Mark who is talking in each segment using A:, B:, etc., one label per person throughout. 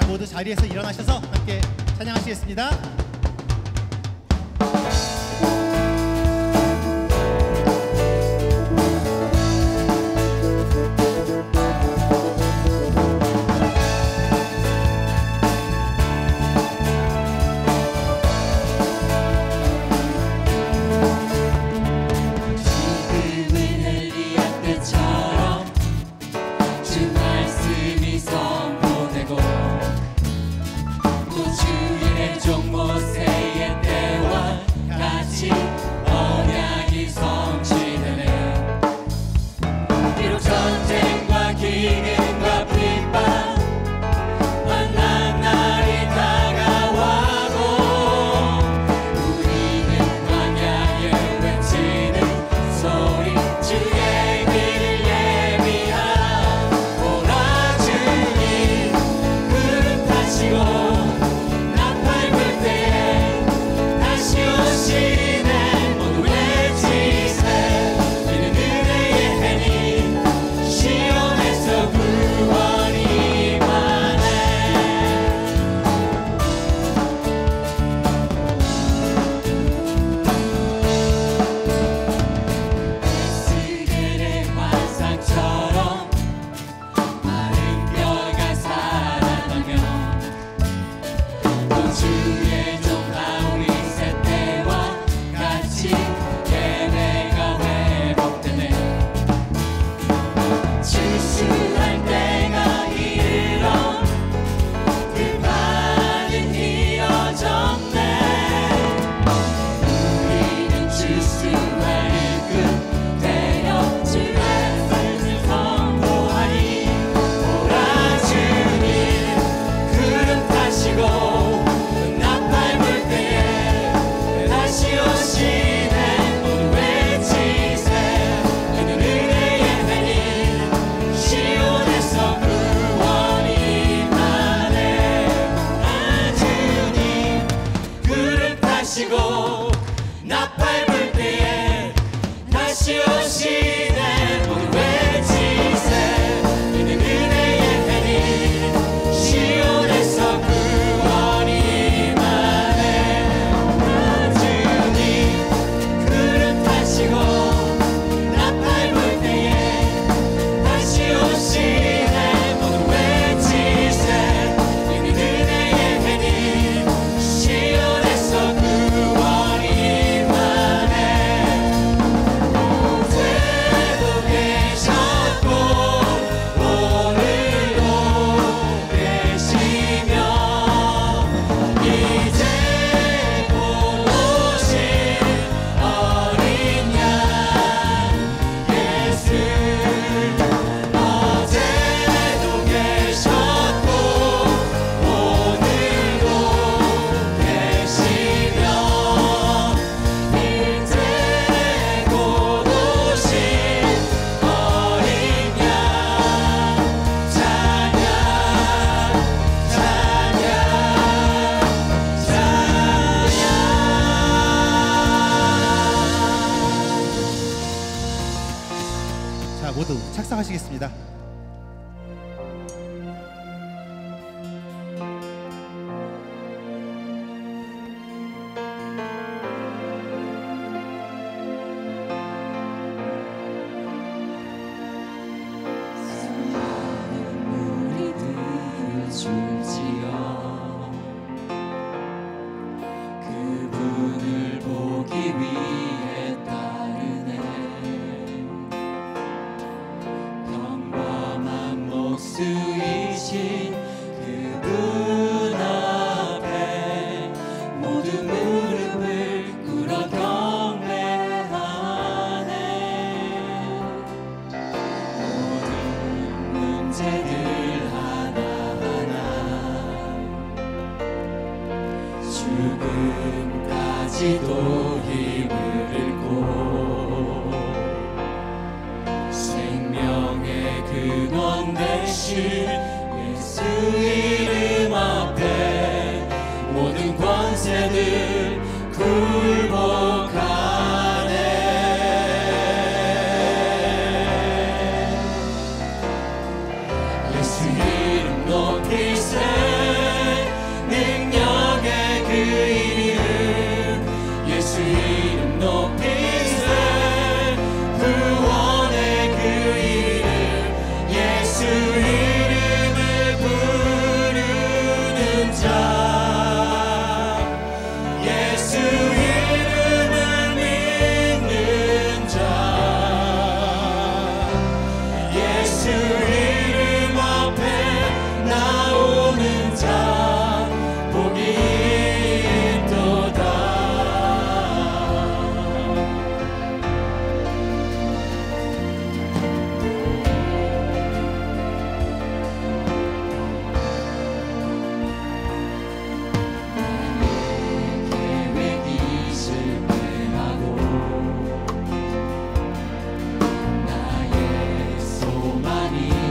A: 자, 모두 자리에서 일어나셔서 함께 찬양하시겠습니다. 모두 착상하시겠습니다.
B: 그분을 보기 위해 따르네. 평범한 목수이신 그분 앞에 모두 무릎을 꿇어 경배하네. 모든 문제들 하나하나 죽음까지도 힘을 잃고 생명의 근원 되신 예수 이름 앞에 모든 권세들 굴복하네. 예수 이름 높이세. 예수 이름 앞에 나오는 자 복이 있도다. 계획이 실패하고 나의 소망이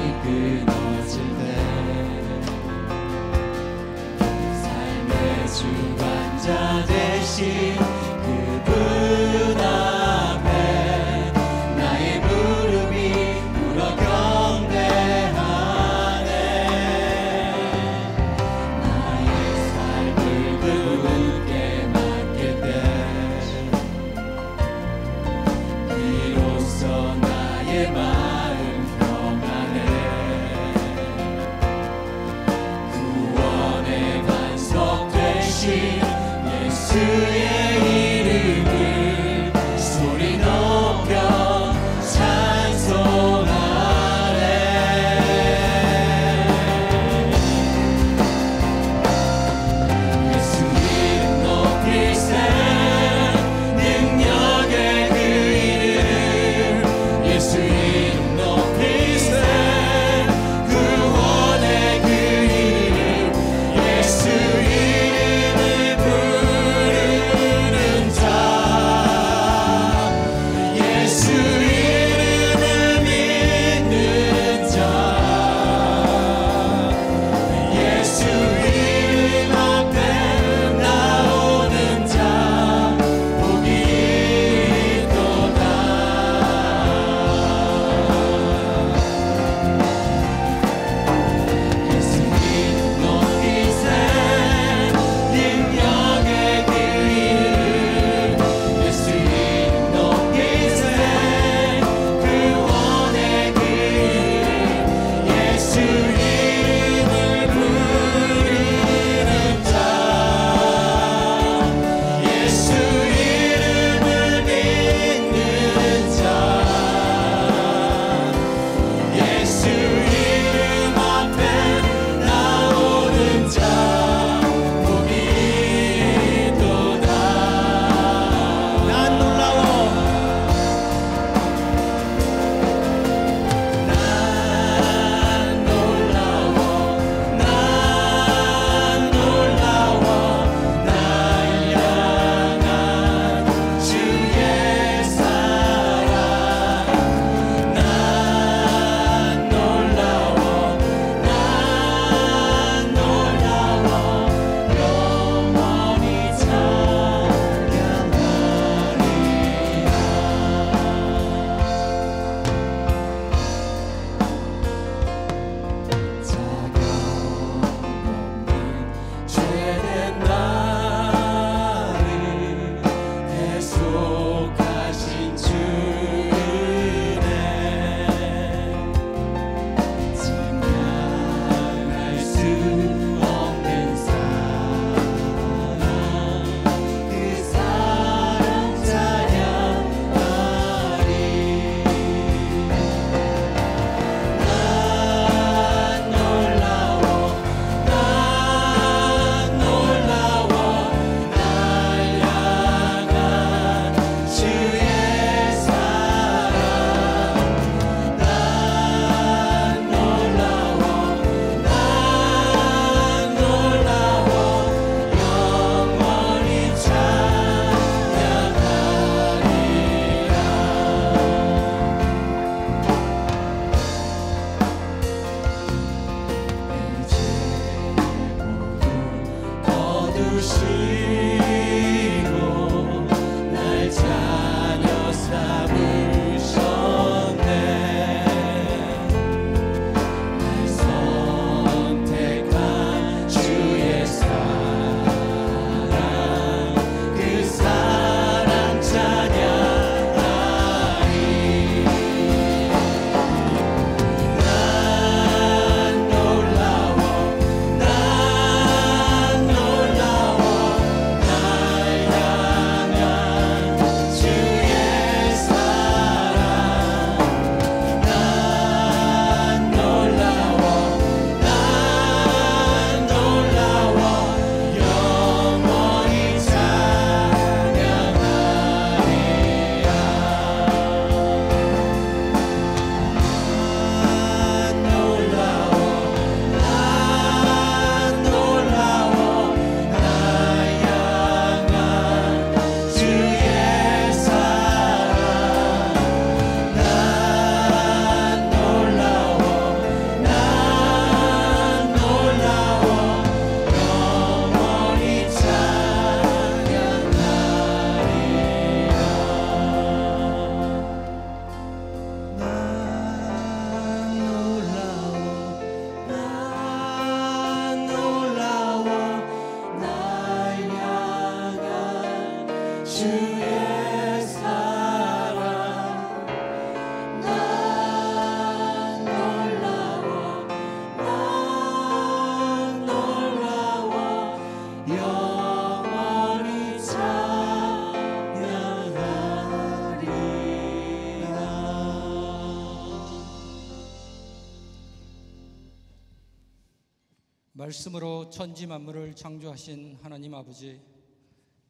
C: 말씀으로 천지 만물을 창조하신 하나님 아버지,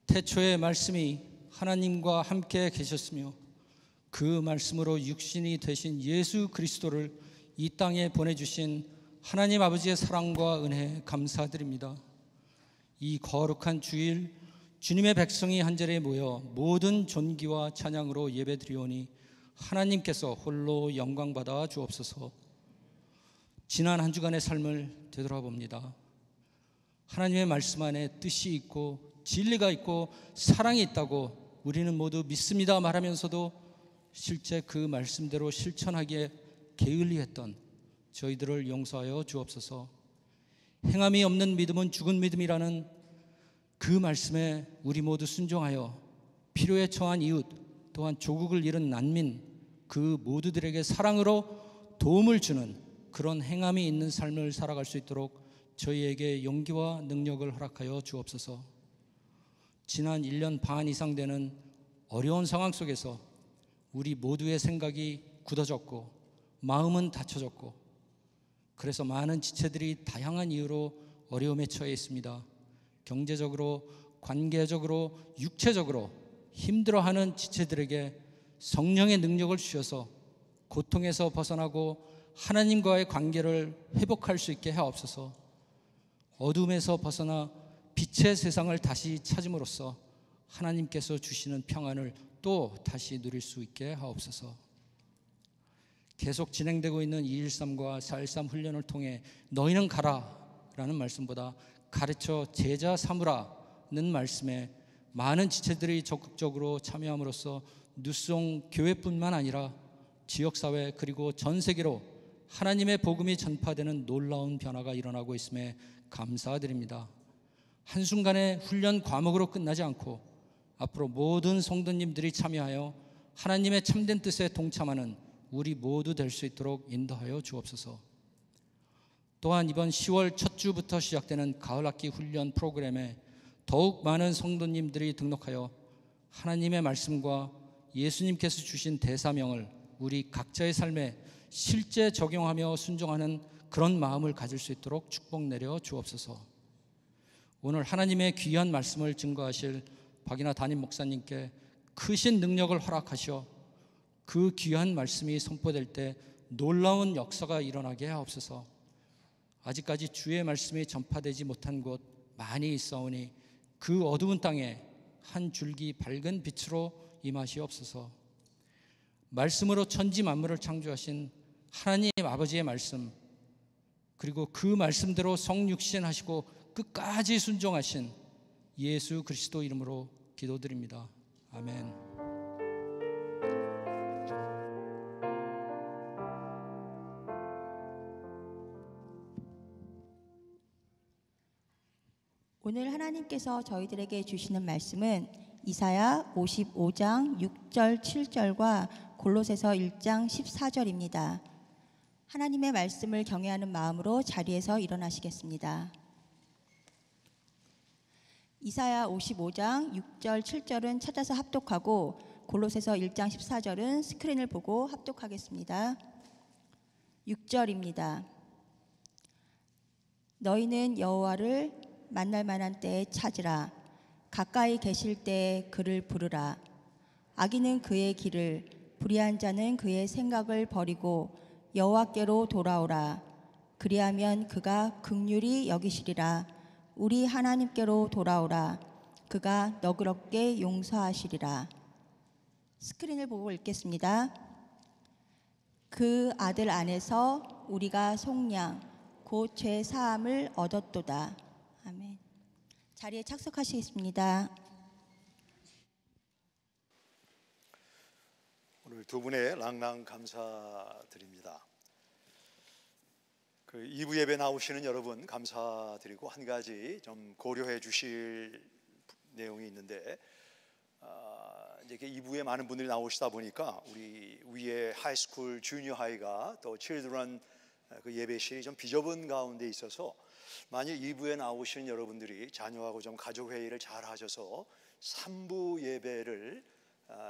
C: 태초의 말씀이 하나님과 함께 계셨으며 그 말씀으로 육신이 되신 예수 그리스도를 이 땅에 보내주신 하나님 아버지의 사랑과 은혜에 감사드립니다. 이 거룩한 주일 주님의 백성이 한 자리에 모여 모든 존귀와 찬양으로 예배드리오니 하나님께서 홀로 영광받아 주옵소서. 지난 한 주간의 삶을 되돌아봅니다. 하나님의 말씀 안에 뜻이 있고 진리가 있고 사랑이 있다고 우리는 모두 믿습니다 말하면서도 실제 그 말씀대로 실천하기에 게을리했던 저희들을 용서하여 주옵소서. 행함이 없는 믿음은 죽은 믿음이라는 그 말씀에 우리 모두 순종하여 필요에 처한 이웃, 또한 조국을 잃은 난민, 그 모두들에게 사랑으로 도움을 주는 그런 행함이 있는 삶을 살아갈 수 있도록 저희에게 용기와 능력을 허락하여 주옵소서. 지난 1년 반 이상 되는 어려운 상황 속에서 우리 모두의 생각이 굳어졌고 마음은 닫혀졌고 그래서 많은 지체들이 다양한 이유로 어려움에 처해 있습니다. 경제적으로, 관계적으로, 육체적으로 힘들어하는 지체들에게 성령의 능력을 주셔서 고통에서 벗어나고 하나님과의 관계를 회복할 수 있게 하옵소서. 어둠에서 벗어나 빛의 세상을 다시 찾음으로써 하나님께서 주시는 평안을 또 다시 누릴 수 있게 하옵소서. 계속 진행되고 있는 213과 413 훈련을 통해 너희는 가라 라는 말씀보다 가르쳐 제자 삼으라는 말씀에 많은 지체들이 적극적으로 참여함으로써 뉴송 교회뿐만 아니라 지역사회 그리고 전 세계로 하나님의 복음이 전파되는 놀라운 변화가 일어나고 있음에 감사드립니다. 한순간에 훈련 과목으로 끝나지 않고 앞으로 모든 성도님들이 참여하여 하나님의 참된 뜻에 동참하는 우리 모두 될 수 있도록 인도하여 주옵소서. 또한 이번 10월 첫 주부터 시작되는 가을학기 훈련 프로그램에 더욱 많은 성도님들이 등록하여 하나님의 말씀과 예수님께서 주신 대사명을 우리 각자의 삶에 실제 적용하며 순종하는 그런 마음을 가질 수 있도록 축복 내려 주옵소서. 오늘 하나님의 귀한 말씀을 증거하실 박이나 담임 목사님께 크신 능력을 허락하셔 그 귀한 말씀이 선포될 때 놀라운 역사가 일어나게 하옵소서. 아직까지 주의 말씀이 전파되지 못한 곳 많이 있사오니 그 어두운 땅에 한 줄기 밝은 빛으로 임하시옵소서. 말씀으로 천지 만물을 창조하신 하나님 아버지의 말씀, 그리고 그 말씀대로 성육신하시고 끝까지 순종하신 예수 그리스도 이름으로 기도드립니다. 아멘.
D: 오늘 하나님께서 저희들에게 주시는 말씀은 이사야 55장 6절 7절과 골로새서 1장 14절입니다. 하나님의 말씀을 경외하는 마음으로 자리에서 일어나시겠습니다. 이사야 55장 6절 7절은 찾아서 합독하고 골로새서 1장 14절은 스크린을 보고 합독하겠습니다. 6절입니다. 너희는 여호와를 만날 만한 때에 찾으라. 가까이 계실 때에 그를 부르라. 악인은 그의 길을, 불의한 자는 그의 생각을 버리고 여호와께로 돌아오라. 그리하면 그가 긍휼히 여기시리라. 우리 하나님께로 돌아오라. 그가 너그럽게 용서하시리라. 스크린을 보고 읽겠습니다. 그 아들 안에서 우리가 속량 곧 죄 사함을 얻었도다. 아멘. 자리에 착석하시겠습니다.
E: 오늘 두 분의 랑랑 감사드립니다. 그 2부 예배 나오시는 여러분 감사드리고 한 가지 좀 고려해 주실 내용이 있는데 이제 2부에 많은 분들이 나오시다 보니까 우리 위에 하이스쿨, 주니어 하이가 또 칠드런 그 예배실이 좀 비좁은 가운데 있어서 만일 2부에 나오시는 여러분들이 자녀하고 좀 가족 회의를 잘 하셔서 3부 예배를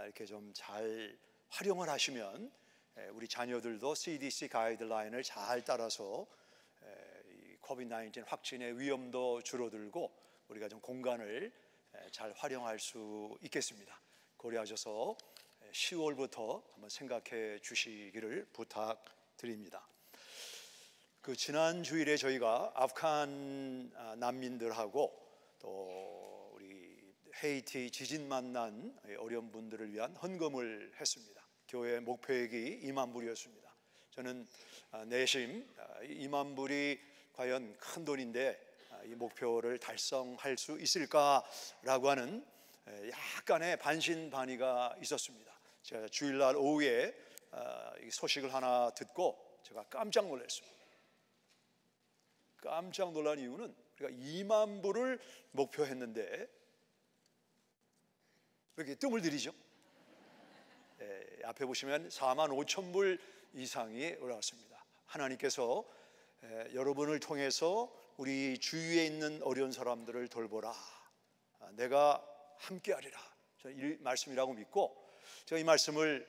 E: 이렇게 좀 잘 활용을 하시면 우리 자녀들도 CDC 가이드라인을 잘 따라서 코비드-19 확진의 위험도 줄어들고 우리가 좀 공간을 잘 활용할 수 있겠습니다. 고려하셔서 10월부터 한번 생각해 주시기를 부탁드립니다. 그 지난 주일에 저희가 아프간 난민들하고 또 우리 헤이티 지진 만난 어려운 분들을 위한 헌금을 했습니다. 교회 목표액이 2만 불이었습니다. 저는 내심 2만 불이 과연 큰 돈인데 이 목표를 달성할 수 있을까라고 하는 약간의 반신반의가 있었습니다. 제가 주일날 오후에 이 소식을 하나 듣고 제가 깜짝 놀랐습니다. 깜짝 놀란 이유는 우리가 2만 불을 목표했는데 왜 이렇게 뜸을 들이죠? 앞에 보시면 4만 5천 불 이상이 올라왔습니다. 하나님께서 여러분을 통해서 우리 주위에 있는 어려운 사람들을 돌보라. 내가 함께하리라. 저는 이 말씀이라고 믿고 제가 이 말씀을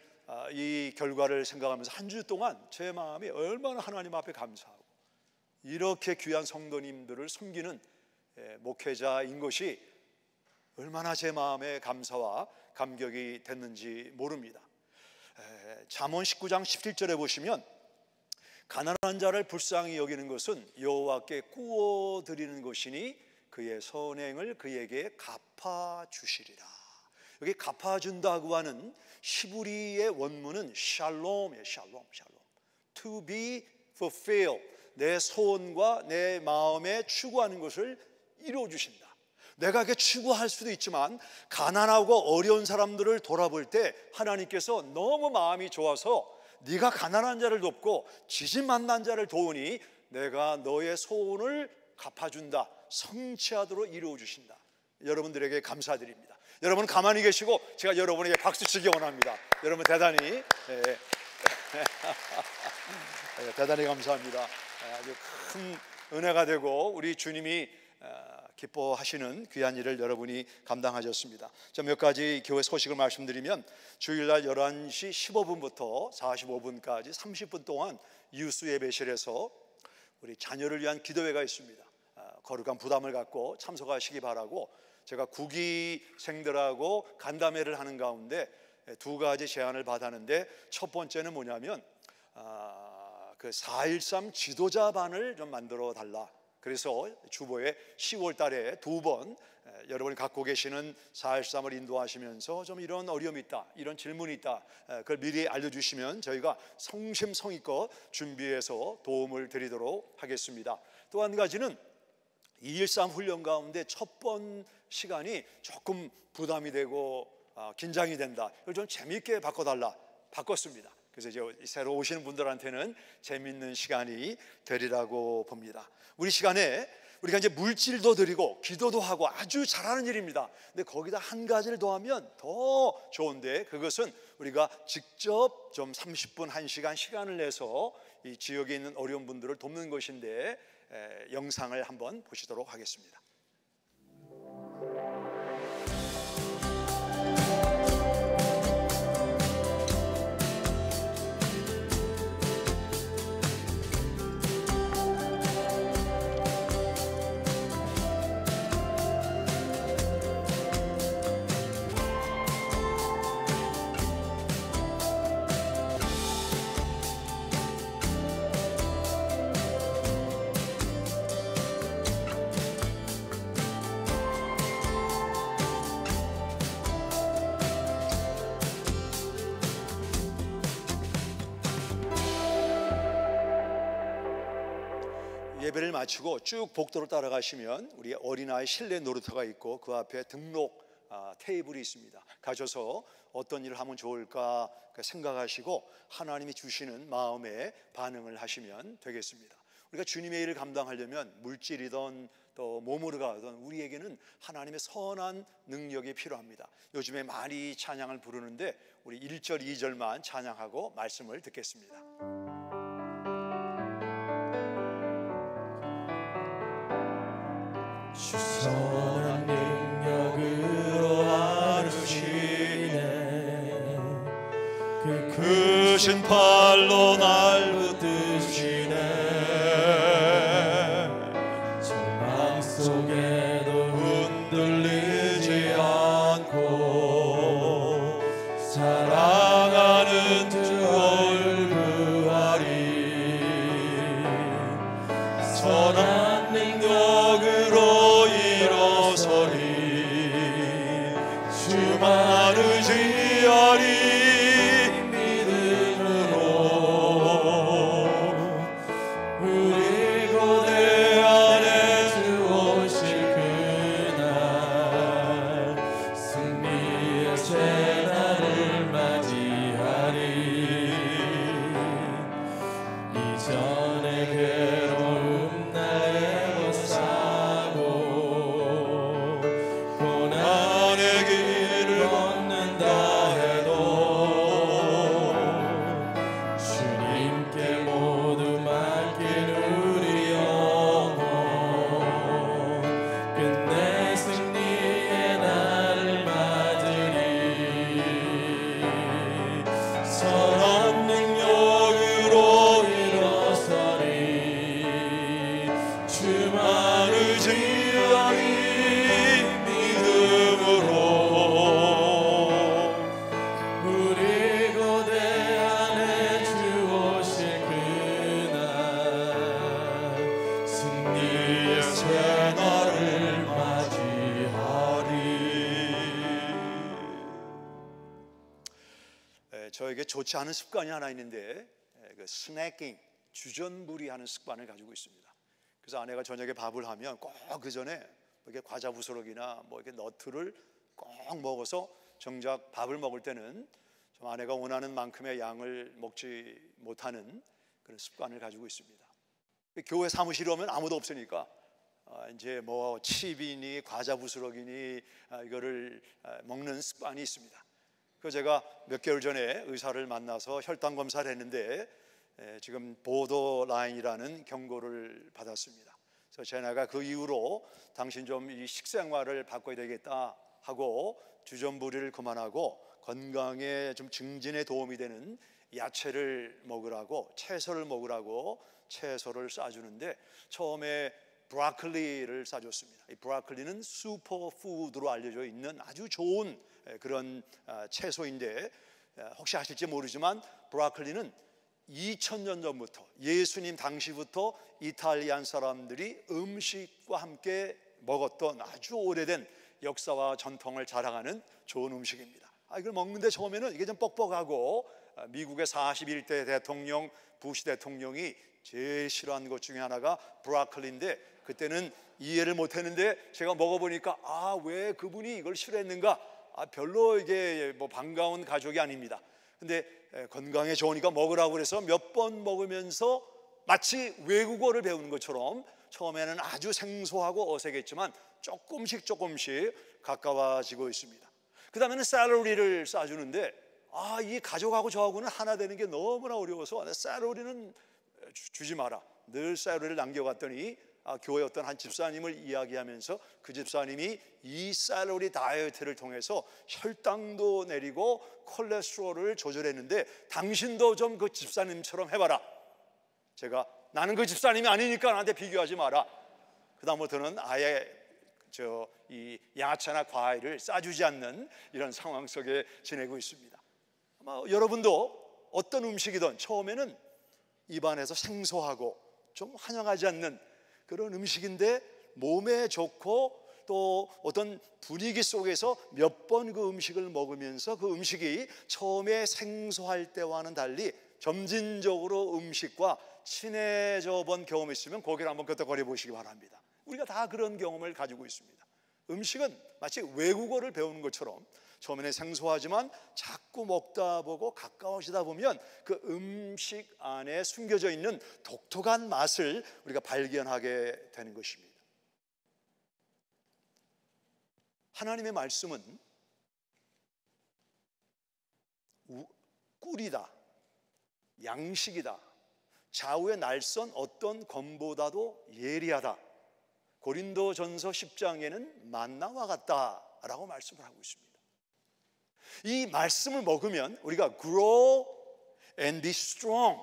E: 이 결과를 생각하면서 한 주 동안 제 마음이 얼마나 하나님 앞에 감사하고 이렇게 귀한 성도님들을 섬기는 목회자인 것이 얼마나 제 마음에 감사와 감격이 됐는지 모릅니다. 잠언 19장 17절에 보시면 가난한 자를 불쌍히 여기는 것은 여호와께 꾸어 드리는 것이니 그의 선행을 그에게 갚아주시리라. 여기 갚아준다고 하는 히브리의 원문은 샬롬이에요. 샬롬. To be fulfilled. 내 소원과 내 마음에 추구하는 것을 이루어주신다. 내가 그렇게 추구할 수도 있지만 가난하고 어려운 사람들을 돌아볼 때 하나님께서 너무 마음이 좋아서 네가 가난한 자를 돕고 지진 만난 자를 도우니 내가 너의 소원을 갚아준다. 성취하도록 이루어주신다. 여러분들에게 감사드립니다. 여러분 가만히 계시고 제가 여러분에게 박수치기 원합니다. 여러분 대단히 대단히 감사합니다. 아주 큰 은혜가 되고 우리 주님이 기뻐하시는 귀한 일을 여러분이 감당하셨습니다. 자, 몇 가지 교회 소식을 말씀드리면 주일날 11시 15분부터 45분까지 30분 동안 유스 예배실에서 우리 자녀를 위한 기도회가 있습니다. 거룩한 부담을 갖고 참석하시기 바라고 제가 구기생들하고 간담회를 하는 가운데 두 가지 제안을 받았는데 첫 번째는 뭐냐면 그 4.13 지도자반을 좀 만들어 달라. 그래서 주보에 10월 달에 두 번 여러분이 갖고 계시는 4.13을 인도하시면서 좀 이런 어려움이 있다, 이런 질문이 있다, 그걸 미리 알려주시면 저희가 성심성의껏 준비해서 도움을 드리도록 하겠습니다. 또 한 가지는 2.13 훈련 가운데 첫 번 시간이 조금 부담이 되고 긴장이 된다. 이걸 좀 재미있게 바꿔달라. 바꿨습니다. 그래서 이제 새로 오시는 분들한테는 재미있는 시간이 되리라고 봅니다. 우리 시간에 우리가 이제 물질도 드리고 기도도 하고 아주 잘하는 일입니다. 근데 거기다 한 가지를 더하면 더 좋은데 그것은 우리가 직접 좀 30분, 1시간 시간을 내서 이 지역에 있는 어려운 분들을 돕는 것인데 영상을 한번 보시도록 하겠습니다. 예배를 마치고 쭉 복도를 따라가시면 우리 어린아이 실내 놀이터가 있고 그 앞에 등록 테이블이 있습니다. 가셔서 어떤 일을 하면 좋을까 생각하시고 하나님이 주시는 마음에 반응을 하시면 되겠습니다. 우리가 주님의 일을 감당하려면 물질이든 또 몸으로 가든 우리에게는 하나님의 선한 능력이 필요합니다. 요즘에 많이 찬양을 부르는데 우리 1절, 2절만 찬양하고 말씀을 듣겠습니다.
B: 선한 능력으로 아르시네 그 크신 팔로 날 붙드시네 선한 능력으로 일어서리 주만 의지하리 믿음으로 우리 고대 안에 주 오실 그날 승리의 새날을 맞이하리 이전의 괴로움 나의 못 사고 고난의 길을 걷는다 해도 주님께 모두 맡긴 우리 영혼 끝내 승리의 날을 맞으리 선한 능력으로 일어서리 주만 의지하리 믿음으로 우리 고대 안에 주 오실 그날 승리의 새날을 맞이하리.
E: 저에게 좋지 않은 습관이 하나 있는데 그 스낵킹, 주전부리하는 습관을 가지고 있습니다. 그래서 아내가 저녁에 밥을 하면 꼭 그 전에 이렇게 과자 부스러기나 뭐 이렇게 너트를 꼭 먹어서 정작 밥을 먹을 때는 좀 아내가 원하는 만큼의 양을 먹지 못하는 그런 습관을 가지고 있습니다. 교회 사무실에 오면 아무도 없으니까 이제 뭐 칩이니 과자 부스러기니 이거를 먹는 습관이 있습니다. 그 제가 몇 개월 전에 의사를 만나서 혈당 검사를 했는데 지금 보더라인이라는 경고를 받았습니다. 그래서 제가 그 이후로 당신 좀 이 식생활을 바꿔야 되겠다 하고 주전부리를 그만하고 건강에 좀 증진에 도움이 되는 야채를 먹으라고 채소를 먹으라고 채소를 싸주는데 처음에 브로콜리를 싸줬습니다. 이 브로콜리는 슈퍼푸드로 알려져 있는 아주 좋은 그런 채소인데 혹시 아실지 모르지만 브로콜리는 2000년 전부터 예수님 당시부터 이탈리안 사람들이 음식과 함께 먹었던 아주 오래된 역사와 전통을 자랑하는 좋은 음식입니다. 이걸 먹는데 처음에는 이게 좀 뻑뻑하고 미국의 41대 대통령 부시 대통령이 제일 싫어하는 것 중에 하나가 브로콜리인데 그때는 이해를 못했는데 제가 먹어보니까 왜 그분이 이걸 싫어했는가? 별로 이게 뭐 반가운 가족이 아닙니다. 근데 건강에 좋으니까 먹으라고 그래서 몇 번 먹으면서 마치 외국어를 배우는 것처럼 처음에는 아주 생소하고 어색했지만 조금씩 가까워지고 있습니다. 그 다음에는 샐러리를 싸주는데 이 가족하고 저하고는 하나 되는 게 너무나 어려워서 샐러리는 주지 마라. 늘 샐러리를 남겨갔더니 교회 어떤 한 집사님을 이야기하면서 그 집사님이 이 샐러리 다이어트를 통해서 혈당도 내리고 콜레스테롤을 조절했는데 당신도 좀 그 집사님처럼 해봐라. 제가 나는 그 집사님이 아니니까 나한테 비교하지 마라. 그 다음부터는 아예 이 야채나 과일을 싸주지 않는 이런 상황 속에 지내고 있습니다. 아마 여러분도 어떤 음식이든 처음에는 입안에서 생소하고 좀 환영하지 않는 그런 음식인데 몸에 좋고 또 어떤 분위기 속에서 몇 번 그 음식을 먹으면서 그 음식이 처음에 생소할 때와는 달리 점진적으로 음식과 친해져 본 경험이 있으면 고개를 한번 끄덕거려 보시기 바랍니다. 우리가 다 그런 경험을 가지고 있습니다. 음식은 마치 외국어를 배우는 것처럼 처음에는 생소하지만 자꾸 먹다 보고 가까워지다 보면 그 음식 안에 숨겨져 있는 독특한 맛을 우리가 발견하게 되는 것입니다. 하나님의 말씀은 꿀이다, 양식이다, 좌우의 날선 어떤 검보다도 예리하다. 고린도전서 10장에는 만나와 같다라고 말씀을 하고 있습니다. 이 말씀을 먹으면 우리가 grow and be strong,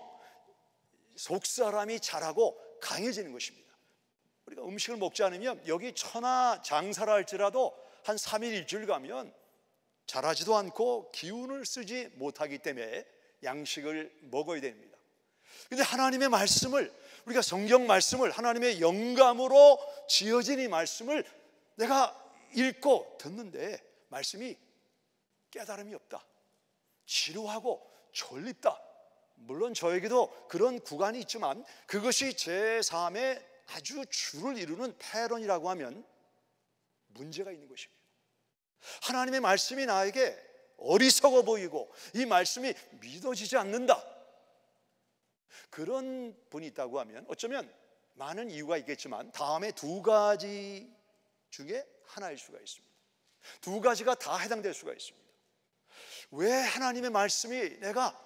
E: 속사람이 자라고 강해지는 것입니다. 우리가 음식을 먹지 않으면 여기 천하 장사를 할지라도 한 3일 일주일 가면 자라지도 않고 기운을 쓰지 못하기 때문에 양식을 먹어야 됩니다. 근데 하나님의 말씀을 우리가 성경 말씀을 하나님의 영감으로 지어진 이 말씀을 내가 읽고 듣는데 말씀이 깨달음이 없다, 지루하고 졸립다. 물론 저에게도 그런 구간이 있지만 그것이 제 삶의 아주 주를 이루는 패런이라고 하면 문제가 있는 것입니다. 하나님의 말씀이 나에게 어리석어 보이고 이 말씀이 믿어지지 않는다, 그런 분이 있다고 하면 어쩌면 많은 이유가 있겠지만 다음에 두 가지 중에 하나일 수가 있습니다. 두 가지가 다 해당될 수가 있습니다. 왜 하나님의 말씀이, 내가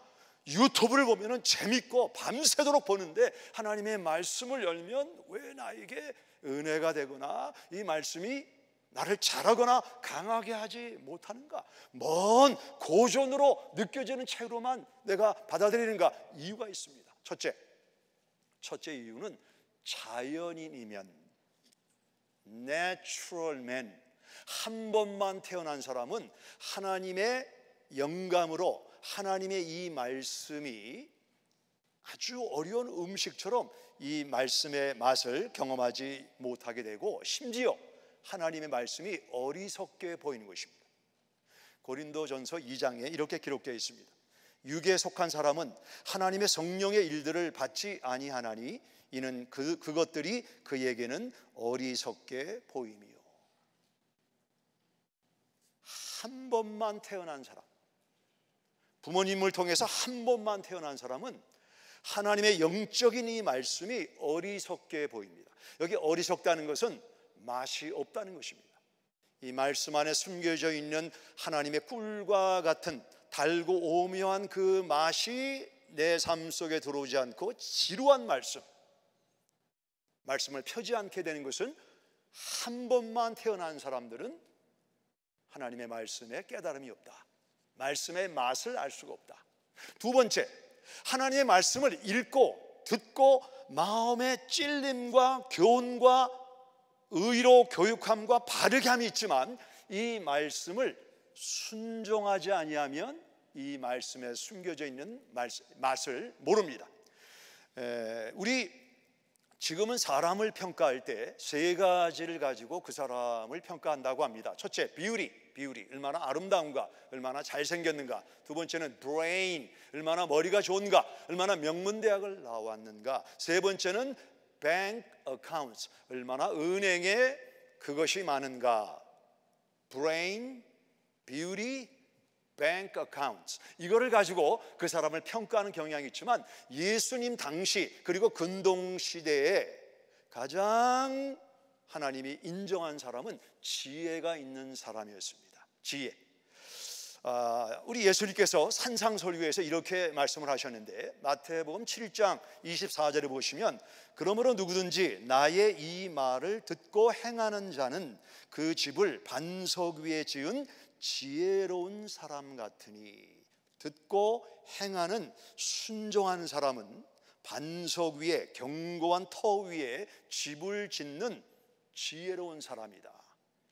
E: 유튜브를 보면 재밌고 밤새도록 보는데 하나님의 말씀을 열면 왜 나에게 은혜가 되거나 이 말씀이 나를 자라거나 강하게 하지 못하는가? 먼 고전으로 느껴지는 책으로만 내가 받아들이는가? 이유가 있습니다. 첫째 이유는 자연인이면, natural man, 한 번만 태어난 사람은 하나님의 영감으로 하나님의 이 말씀이 아주 어려운 음식처럼 이 말씀의 맛을 경험하지 못하게 되고, 심지어 하나님의 말씀이 어리석게 보이는 것입니다. 고린도전서 2장에 이렇게 기록되어 있습니다. 육에 속한 사람은 하나님의 성령의 일들을 받지 아니하나니 이는 그것들이 그에게는 어리석게 보임이요. 한 번만 태어난 사람, 부모님을 통해서 한 번만 태어난 사람은 하나님의 영적인 이 말씀이 어리석게 보입니다. 여기 어리석다는 것은 맛이 없다는 것입니다. 이 말씀 안에 숨겨져 있는 하나님의 꿀과 같은 달고 오묘한 그 맛이 내 삶 속에 들어오지 않고 지루한 말씀을 펴지 않게 되는 것은, 한 번만 태어난 사람들은 하나님의 말씀에 깨달음이 없다, 말씀의 맛을 알 수가 없다. 두 번째, 하나님의 말씀을 읽고 듣고 마음의 찔림과 교훈과 의로 교육함과 바르게 함이 있지만 이 말씀을 순종하지 아니하면 이 말씀에 숨겨져 있는 맛을 모릅니다. 우리 지금은 사람을 평가할 때 세 가지를 가지고 그 사람을 평가한다고 합니다. 첫째, 비율이 얼마나 아름다운가, 얼마나 잘생겼는가. 두 번째는 brain, 얼마나 머리가 좋은가, 얼마나 명문대학을 나왔는가. 세 번째는 bank accounts, 얼마나 은행에 그것이 많은가. brain, beauty, bank accounts, 이거를 가지고 그 사람을 평가하는 경향이 있지만 예수님 당시 그리고 근동시대에 가장 하나님이 인정한 사람은 지혜가 있는 사람이었습니다. 지혜. 우리 예수님께서 산상설교에서 이렇게 말씀을 하셨는데, 마태복음 7장 24절에 보시면 그러므로 누구든지 나의 이 말을 듣고 행하는 자는 그 집을 반석 위에 지은 지혜로운 사람 같으니, 듣고 행하는 순종하는 사람은 반석 위에, 견고한 터 위에 집을 짓는 지혜로운 사람이다.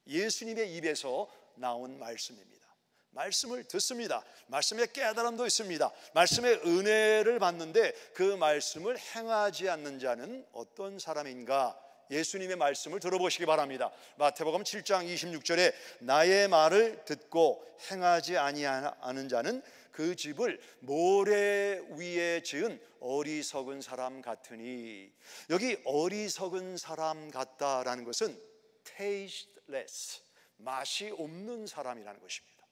E: 예수님의 입에서 나온 말씀입니다. 말씀을 듣습니다. 말씀에 깨달음도 있습니다. 말씀의 은혜를 받는데 그 말씀을 행하지 않는 자는 어떤 사람인가? 예수님의 말씀을 들어보시기 바랍니다. 마태복음 7장 26절에 나의 말을 듣고 행하지 아니하는 자는 그 집을 모래 위에 지은 어리석은 사람 같으니, 여기 어리석은 사람 같다라는 것은 tasteless, 맛이 없는 사람이라는 것입니다.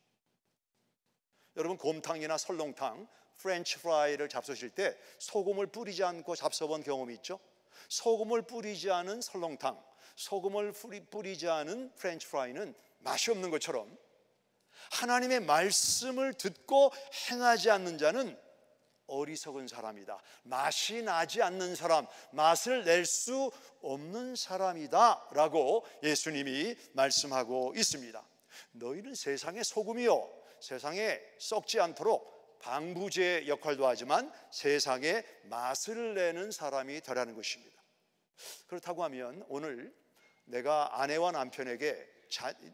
E: 여러분, 곰탕이나 설렁탕, 프렌치 프라이를 잡수실 때 소금을 뿌리지 않고 잡숴본 경험이 있죠? 소금을 뿌리지 않은 설렁탕, 소금을 뿌리지 않은 프렌치 프라이는 맛이 없는 것처럼 하나님의 말씀을 듣고 행하지 않는 자는 어리석은 사람이다, 맛이 나지 않는 사람, 맛을 낼 수 없는 사람이다 라고 예수님이 말씀하고 있습니다. 너희는 세상의 소금이요, 세상에 썩지 않도록 방부제 역할도 하지만 세상에 맛을 내는 사람이 되라는 것입니다. 그렇다고 하면 오늘 내가 아내와 남편에게,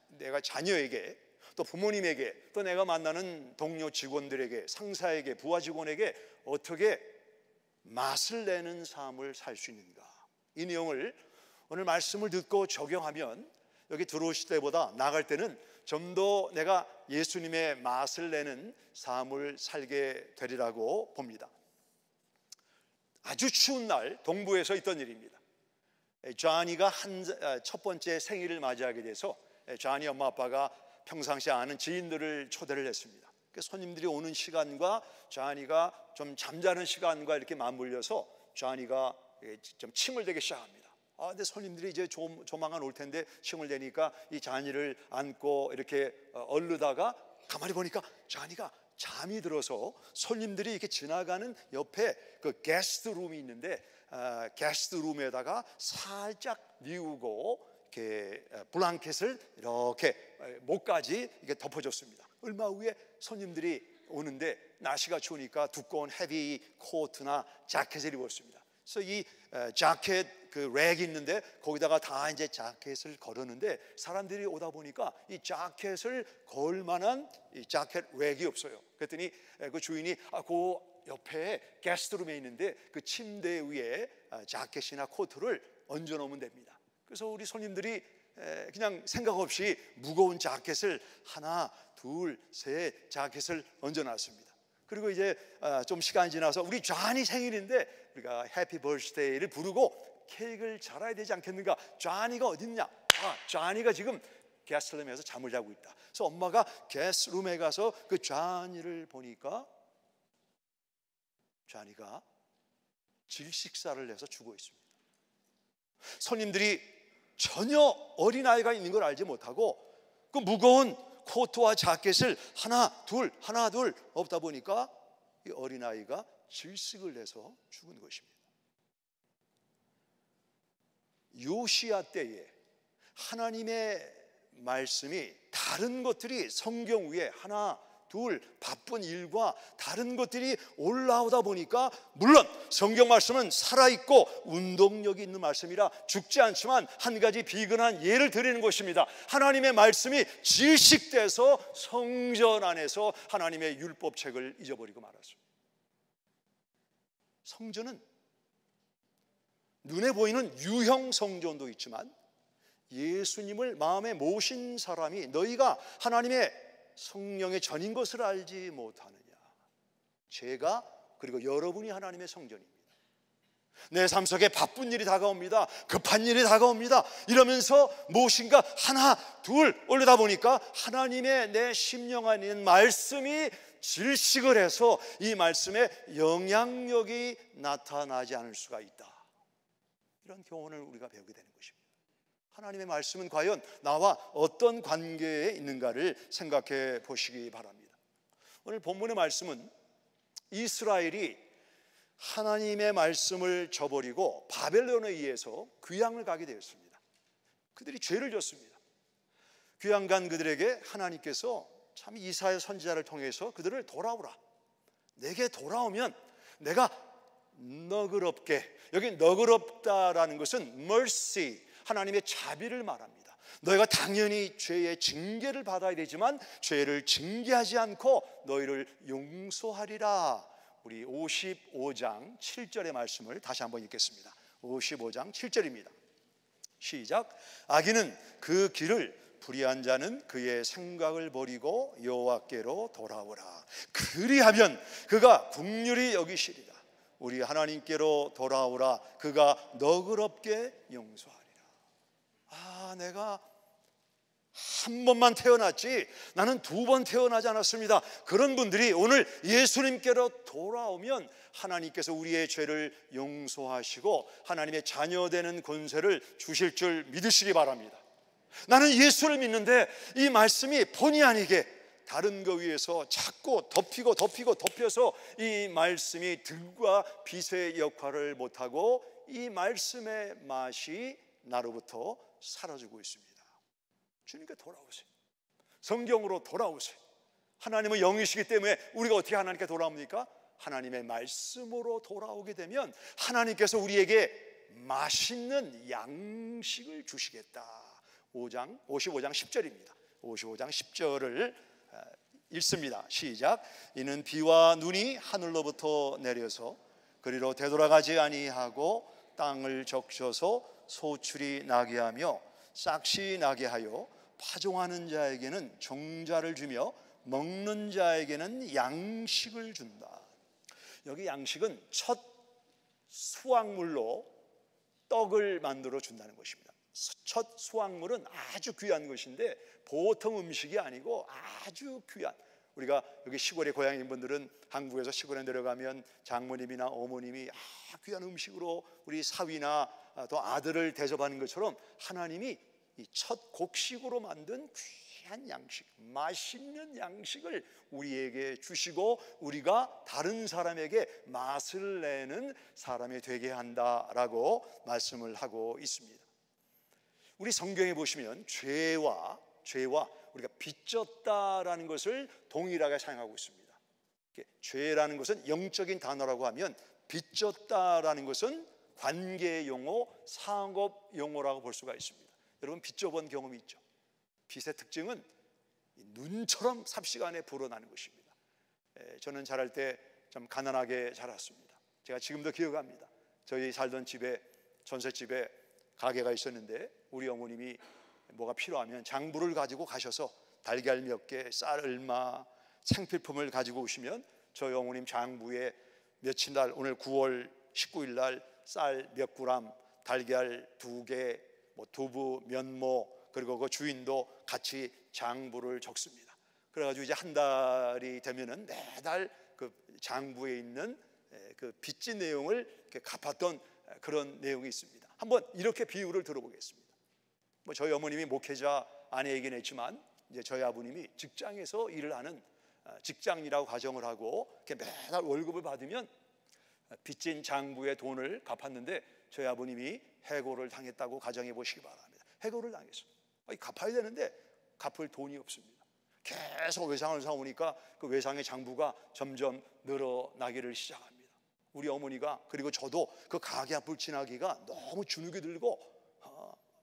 E: 내가 자녀에게, 또 부모님에게, 또 내가 만나는 동료 직원들에게, 상사에게, 부하 직원에게 어떻게 맛을 내는 삶을 살 수 있는가? 이 내용을 오늘 말씀을 듣고 적용하면 여기 들어오실 때보다 나갈 때는 좀 더 내가 예수님의 맛을 내는 삶을 살게 되리라고 봅니다. 아주 추운 날 동부에서 있던 일입니다. 쟈니가 첫 번째 생일을 맞이하게 돼서 쟈니 엄마 아빠가 평상시에 아는 지인들을 초대를 했습니다. 손님들이 오는 시간과 쟈니가 좀 잠자는 시간과 이렇게 맞물려서 쟈니가 좀 침을 대기 시작합니다. 근데 손님들이 이제 조만간 올 텐데 침을 대니까 이 쟈니를 안고 이렇게 얼르다가 가만히 보니까 쟈니가 잠이 들어서 손님들이 이렇게 지나가는 옆에 그 게스트룸이 있는데 게스트룸에다가 살짝 뉘우고 이렇게 블랑켓을 이렇게 목까지 이렇게 덮어줬습니다. 얼마 후에 손님들이 오는데 날씨가 추우니까 두꺼운 헤비 코트나 자켓을 입었습니다. 그래서 이 자켓 그 랙이 있는데 거기다가 다 이제 자켓을 걸었는데 사람들이 오다 보니까 이 자켓을 걸 만한 이 자켓 랙이 없어요. 그랬더니 그 주인이 그 옆에 게스트룸에 있는데 그 침대 위에 자켓이나 코트를 얹어 놓으면 됩니다. 그래서 우리 손님들이 그냥 생각 없이 무거운 자켓을 하나, 둘, 셋 자켓을 얹어 놨습니다. 그리고 이제 좀 시간이 지나서 우리 쟈니 생일인데 우리가 해피 버스데이를 부르고 케이크를 잘라야 되지 않겠는가? 쟈니가 어디 있냐? 쟈니가 지금 게스트룸에서 잠을 자고 있다. 그래서 엄마가 게스트룸에 가서 그 쟈니를 보니까 쟈니가 질식사를 해서 죽어 있습니다. 손님들이 전혀 어린아이가 있는 걸 알지 못하고 그 무거운 코트와 자켓을 하나 둘 없다 보니까 이 어린아이가 질식을 해서 죽은 것입니다. 요시야 때에 하나님의 말씀이 다른 것들이 성경 위에 하나 둘 바쁜 일과 다른 것들이 올라오다 보니까 물론 성경 말씀은 살아있고 운동력이 있는 말씀이라 죽지 않지만 한 가지 비근한 예를 드리는 것입니다. 하나님의 말씀이 질식돼서 성전 안에서 하나님의 율법책을 잊어버리고 말았습니다. 성전은 눈에 보이는 유형 성전도 있지만 예수님을 마음에 모신 사람이 너희가 하나님의 성령의 전인 것을 알지 못하느냐. 제가 그리고 여러분이 하나님의 성전입니다. 내 삶 속에 바쁜 일이 다가옵니다. 급한 일이 다가옵니다. 이러면서 무엇인가 하나 둘 올리다 보니까 하나님의 내 심령 안에 있는 말씀이 질식을 해서 이 말씀에 영향력이 나타나지 않을 수가 있다. 이런 교훈을 우리가 배우게 되는 것입니다. 하나님의 말씀은 과연 나와 어떤 관계에 있는가를 생각해 보시기 바랍니다. 오늘 본문의 말씀은 이스라엘이 하나님의 말씀을 저버리고 바벨론에 의해서 귀향을 가게 되었습니다. 그들이 죄를 졌습니다. 귀향 간 그들에게 하나님께서 참 이사야 선지자를 통해서 그들을 돌아오라, 내게 돌아오면 내가 너그럽게, 여기 너그럽다라는 것은 mercy, 하나님의 자비를 말합니다. 너희가 당연히 죄의 징계를 받아야 되지만 죄를 징계하지 않고 너희를 용서하리라. 우리 55장 7절의 말씀을 다시 한번 읽겠습니다. 55장 7절입니다. 시작. 악인은 그 길을, 불의한 자는 그의 생각을 버리고 여호와께로 돌아오라. 그리하면 그가 긍휼히 여기시리라. 우리 하나님께로 돌아오라. 그가 너그럽게 용서하리라. 내가 한 번만 태어났지 나는 두 번 태어나지 않았습니다. 그런 분들이 오늘 예수님께로 돌아오면 하나님께서 우리의 죄를 용서하시고 하나님의 자녀 되는 권세를 주실 줄 믿으시기 바랍니다. 나는 예수를 믿는데 이 말씀이 본의 아니게 다른 거 위에서 자꾸 덮여서 이 말씀이 들과 빛의 역할을 못하고 이 말씀의 맛이 나로부터 사라지고 있습니다. 주님께 돌아오세요. 성경으로 돌아오세요. 하나님은 영이시기 때문에 우리가 어떻게 하나님께 돌아옵니까? 하나님의 말씀으로 돌아오게 되면 하나님께서 우리에게 맛있는 양식을 주시겠다. 55장 10절입니다. 55장 10절을 읽습니다. 시작. 이는 비와 눈이 하늘로부터 내려서 그리로 되돌아가지 아니하고 땅을 적셔서 소출이 나게 하며 싹시 나게 하여 파종하는 자에게는 종자를 주며 먹는 자에게는 양식을 준다. 여기 양식은 첫 수확물로 떡을 만들어 준다는 것입니다. 첫 수확물은 아주 귀한 것인데 보통 음식이 아니고 아주 귀한, 우리가 여기 시골의 고향인 분들은 한국에서 시골에 내려가면 장모님이나 어머님이 귀한 음식으로 우리 사위나 또 아들을 대접하는 것처럼 하나님이 이 첫 곡식으로 만든 귀한 양식, 맛있는 양식을 우리에게 주시고 우리가 다른 사람에게 맛을 내는 사람이 되게 한다라고 말씀을 하고 있습니다. 우리 성경에 보시면 죄와 우리가 빚졌다라는 것을 동일하게 사용하고 있습니다. 죄라는 것은 영적인 단어라고 하면 빚졌다라는 것은 관계 용어, 상업 용어라고 볼 수가 있습니다. 여러분 빚져본 경험이 있죠? 빚의 특징은 눈처럼 삽시간에 불어나는 것입니다. 저는 자랄 때 좀 가난하게 자랐습니다. 제가 지금도 기억합니다. 저희 살던 집에, 전셋집에 가게가 있었는데 우리 어머님이 뭐가 필요하면 장부를 가지고 가셔서 달걀 몇 개, 쌀 얼마, 생필품을 가지고 오시면 저희 어머님 장부에 며칠 날, 오늘 9월 19일 날 쌀 몇 그램, 달걀 2개, 뭐 두부, 면모, 그리고 그 주인도 같이 장부를 적습니다. 그래가지고 이제 한 달이 되면은 매달 그 장부에 있는 그 빚진 내용을 이렇게 갚았던 그런 내용이 있습니다. 한번 이렇게 비유를 들어보겠습니다. 뭐 저희 어머님이 목회자 아내이긴 했지만 이제 저희 아버님이 직장에서 일을 하는 직장이라고 가정을 하고 이렇게 매달 월급을 받으면 빚진 장부의 돈을 갚았는데 저희 아버님이 해고를 당했다고 가정해 보시기 바랍니다. 해고를 당했어요. 갚아야 되는데 갚을 돈이 없습니다. 계속 외상을 사오니까 그 외상의 장부가 점점 늘어나기를 시작합니다. 우리 어머니가, 그리고 저도 그 가게 앞을 지나기가 너무 주눅이 들고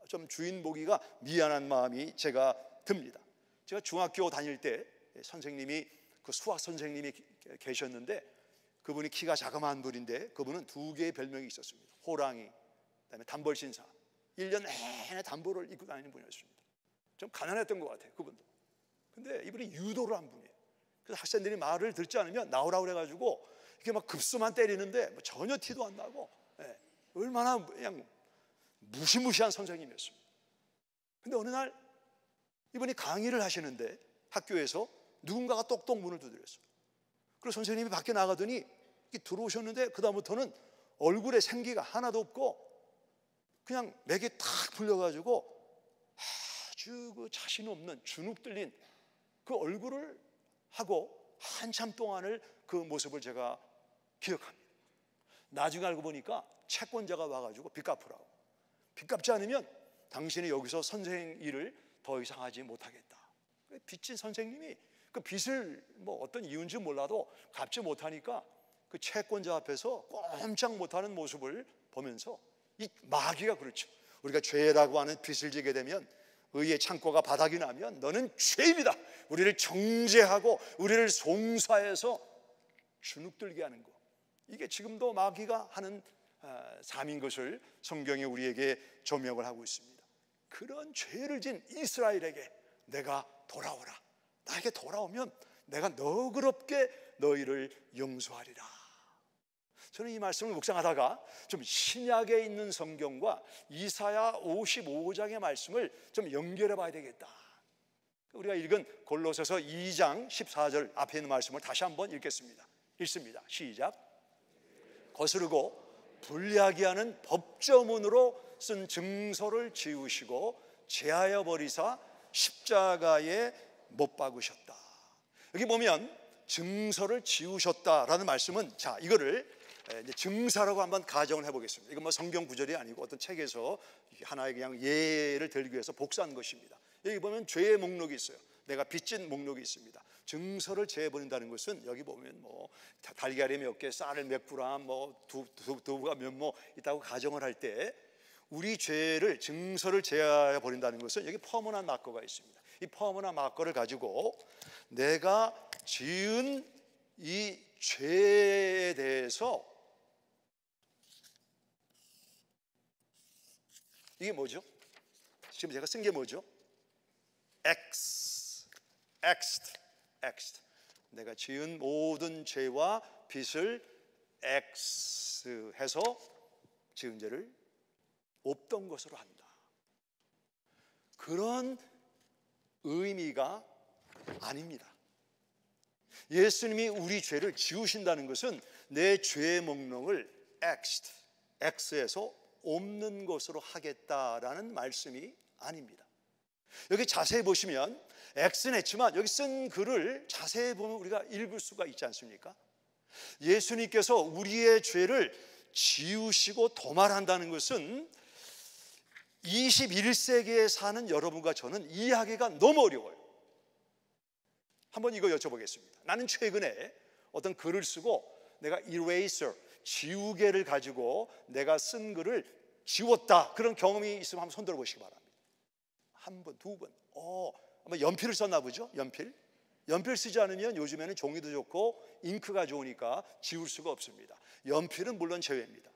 E: 좀 주인 보기가 미안한 마음이 제가 듭니다. 제가 중학교 다닐 때 선생님이, 그 수학 선생님이 계셨는데 그분이 키가 자그마한 분인데 그분은 2개의 별명이 있었습니다. 호랑이, 그다음에 단벌신사. 1년 내내 단벌을 입고 다니는 분이었습니다. 좀 가난했던 것 같아요, 그분도. 근데 이분이 유도를 한 분이에요. 그래서 학생들이 말을 듣지 않으면 나오라고 그래가지고 이렇게 막 급수만 때리는데 뭐 전혀 티도 안 나고, 얼마나 그냥 무시무시한 선생님이었습니다. 근데 어느 날 이분이 강의를 하시는데 학교에서 누군가가 똑똑 문을 두드렸어요. 그래서 선생님이 밖에 나가더니 들어오셨는데 그다음부터는 얼굴에 생기가 하나도 없고 그냥 맥이 탁 풀려가지고 아주 그 자신 없는 주눅 들린 그 얼굴을 하고 한참 동안을 그 모습을 제가 기억합니다. 나중에 알고 보니까 채권자가 와가지고 빚 갚으라고. 빚 갚지 않으면 당신이 여기서 선생 일을 더 이상 하지 못하겠다. 빚진 선생님이 그 빚을 뭐 어떤 이유인지 몰라도 갚지 못하니까 그 채권자 앞에서 꼼짝 못하는 모습을 보면서, 이 마귀가 그렇죠. 우리가 죄라고 하는 빚을 지게 되면, 의의 창고가 바닥이 나면 너는 죄인이다, 우리를 정죄하고 우리를 송사해서 주눅들게 하는 거. 이게 지금도 마귀가 하는 삶인 것을 성경이 우리에게 조명을 하고 있습니다. 그런 죄를 진 이스라엘에게 내가 돌아오라, 나에게 돌아오면 내가 너그럽게 너희를 용서하리라. 저는 이 말씀을 묵상하다가 좀 신약에 있는 성경과 이사야 55장의 말씀을 좀 연결해 봐야 되겠다. 우리가 읽은 골로새서 2장 14절 앞에 있는 말씀을 다시 한번 읽겠습니다. 읽습니다. 시작. 거스르고 불리하게 하는 법조문으로 쓴 증서를 지우시고 제하여 버리사 십자가에 못 박으셨다. 여기 보면 증서를 지우셨다라는 말씀은, 자, 이거를 이제 증사라고 한번 가정을 해보겠습니다. 이건 뭐 성경 구절이 아니고 어떤 책에서 하나의 그냥 예를 들기 위해서 복사한 것입니다. 여기 보면 죄의 목록이 있어요. 내가 빚진 목록이 있습니다. 증서를 제해버린다는 것은 여기 보면 뭐 달걀이 몇 개, 쌀을 몇 그램, 뭐 두부가 몇 모 있다고 가정을 할 때 우리 죄를, 증서를 제하여 버린다는 것은 여기 퍼머넌트 마커가 있습니다. 이 퍼머넌트 마커를 가지고 내가 지은 이 죄에 대해서 이게 뭐죠? 지금 제가 쓴 게 뭐죠? Xed. 내가 지은 모든 죄와 빚을 X해서 지은 죄를 없던 것으로 한다. 그런 의미가 아닙니다. 예수님이 우리 죄를 지우신다는 것은 내 죄의 목록을 X에서 없는 것으로 하겠다라는 말씀이 아닙니다. 여기 자세히 보시면 X는 했지만 여기 쓴 글을 자세히 보면 우리가 읽을 수가 있지 않습니까? 예수님께서 우리의 죄를 지우시고 도말한다는 것은 21세기에 사는 여러분과 저는 이해하기가 너무 어려워요. 한번 이거 여쭤보겠습니다. 나는 최근에 어떤 글을 쓰고 내가 eraser, 지우개를 가지고 내가 쓴 글을 지웠다, 그런 경험이 있으면 한번 손 들어보시기 바랍니다. 한 번, 두 번. 아마 연필을 썼나 보죠? 연필 쓰지 않으면 요즘에는 종이도 좋고 잉크가 좋으니까 지울 수가 없습니다. 연필은 물론 제외입니다.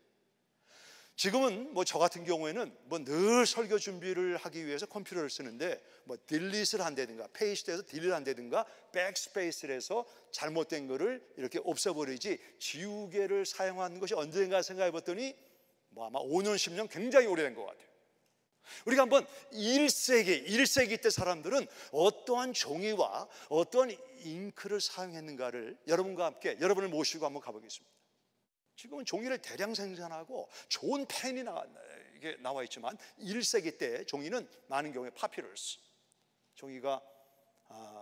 E: 지금은 뭐 저 같은 경우에는 뭐 늘 설교 준비를 하기 위해서 컴퓨터를 쓰는데 뭐 딜리트를 한다든가 페이스트에서 딜리트를 한다든가 백스페이스를 해서 잘못된 거를 이렇게 없애버리지 지우개를 사용하는 것이 언젠가 생각해 봤더니 뭐 아마 5년 10년 굉장히 오래된 것 같아요. 우리가 한번 1세기 때 사람들은 어떠한 종이와 어떠한 잉크를 사용했는가를 여러분과 함께, 여러분을 모시고 한번 가보겠습니다. 지금은 종이를 대량 생산하고 좋은 펜이 나와 있지만 1세기 때 종이는 많은 경우에 파피루스, 종이가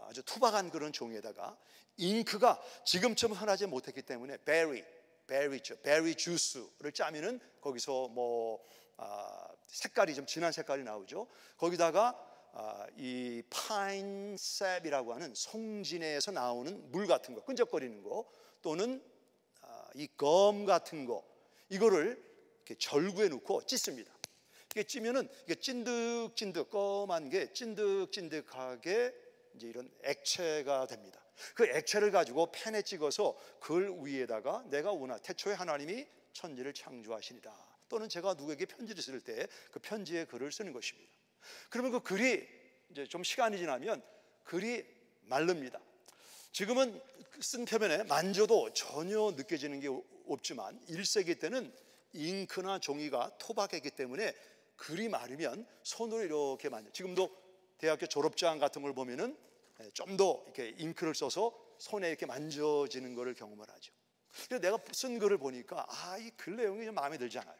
E: 아주 투박한 그런 종이에다가 잉크가 지금처럼 흔하지 못했기 때문에 베리 주스를 짜면은 거기서 뭐 색깔이 좀 진한 색깔이 나오죠. 거기다가 이 파인셉이라고 하는 송진에서 나오는 물 같은 거, 끈적거리는 거, 또는 이 검 같은 거, 이거를 이렇게 절구에 넣고 찢습니다. 이게 찌면은 이게 찐득찐득 검한 게 찐득찐득하게 이제 이런 액체가 됩니다. 그 액체를 가지고 펜에 찍어서 글 위에다가 내가 태초에 하나님이 천지를 창조하시니라, 또는 제가 누구에게 편지를 쓸 때 그 편지에 글을 쓰는 것입니다. 그러면 그 글이 이제 좀 시간이 지나면 글이 마릅니다. 지금은 쓴 표면에 만져도 전혀 느껴지는 게 없지만 1세기 때는 잉크나 종이가 토박했기 때문에 글이 마르면 손으로 이렇게 지금도 대학교 졸업장 같은 걸 보면은 좀 더 이렇게 잉크를 써서 손에 이렇게 만져지는 것을 경험을 하죠. 그래서 내가 쓴 글을 보니까 이 글 내용이 좀 마음에 들지 않아요.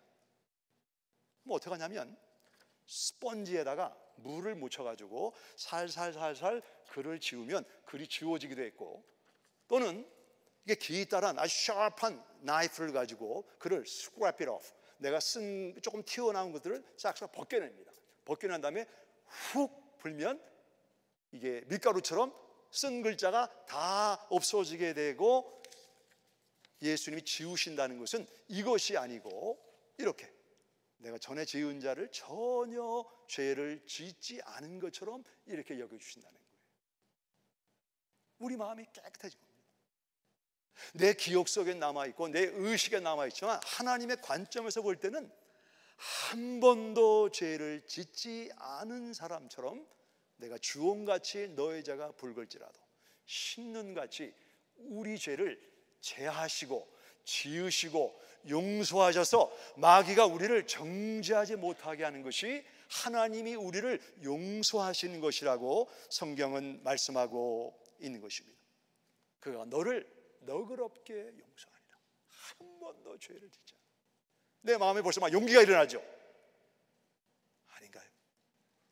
E: 뭐 어떻게 하냐면 스펀지에다가 물을 묻혀가지고 살살살살 글을 지우면 글이 지워지기도 했고, 또는 이게 기타란 아주 샤프한 나이프를 가지고 글을 scrap it off, 내가 쓴 조금 튀어나온 것들을 싹싹 벗겨냅니다. 벗겨낸 다음에 훅 불면 이게 밀가루처럼 쓴 글자가 다 없어지게 되고, 예수님이 지우신다는 것은 이것이 아니고 이렇게 내가 전에 지은 자를 전혀 죄를 짓지 않은 것처럼 이렇게 여겨주신다는 거예요. 우리 마음이 깨끗해진 겁니다. 내 기억 속에 남아있고 내 의식에 남아있지만 하나님의 관점에서 볼 때는 한 번도 죄를 짓지 않은 사람처럼 내가 주홍같이 너의 자가 붉을지라도 신눈같이 우리 죄를 제하시고 지으시고 용서하셔서 마귀가 우리를 정죄하지 못하게 하는 것이 하나님이 우리를 용서하시는 것이라고 성경은 말씀하고 있는 것입니다. 그가 너를 너그럽게 용서하리라. 한 번도 죄를 짓지 않아. 내 마음에 벌써 막 용기가 일어나죠? 아닌가요?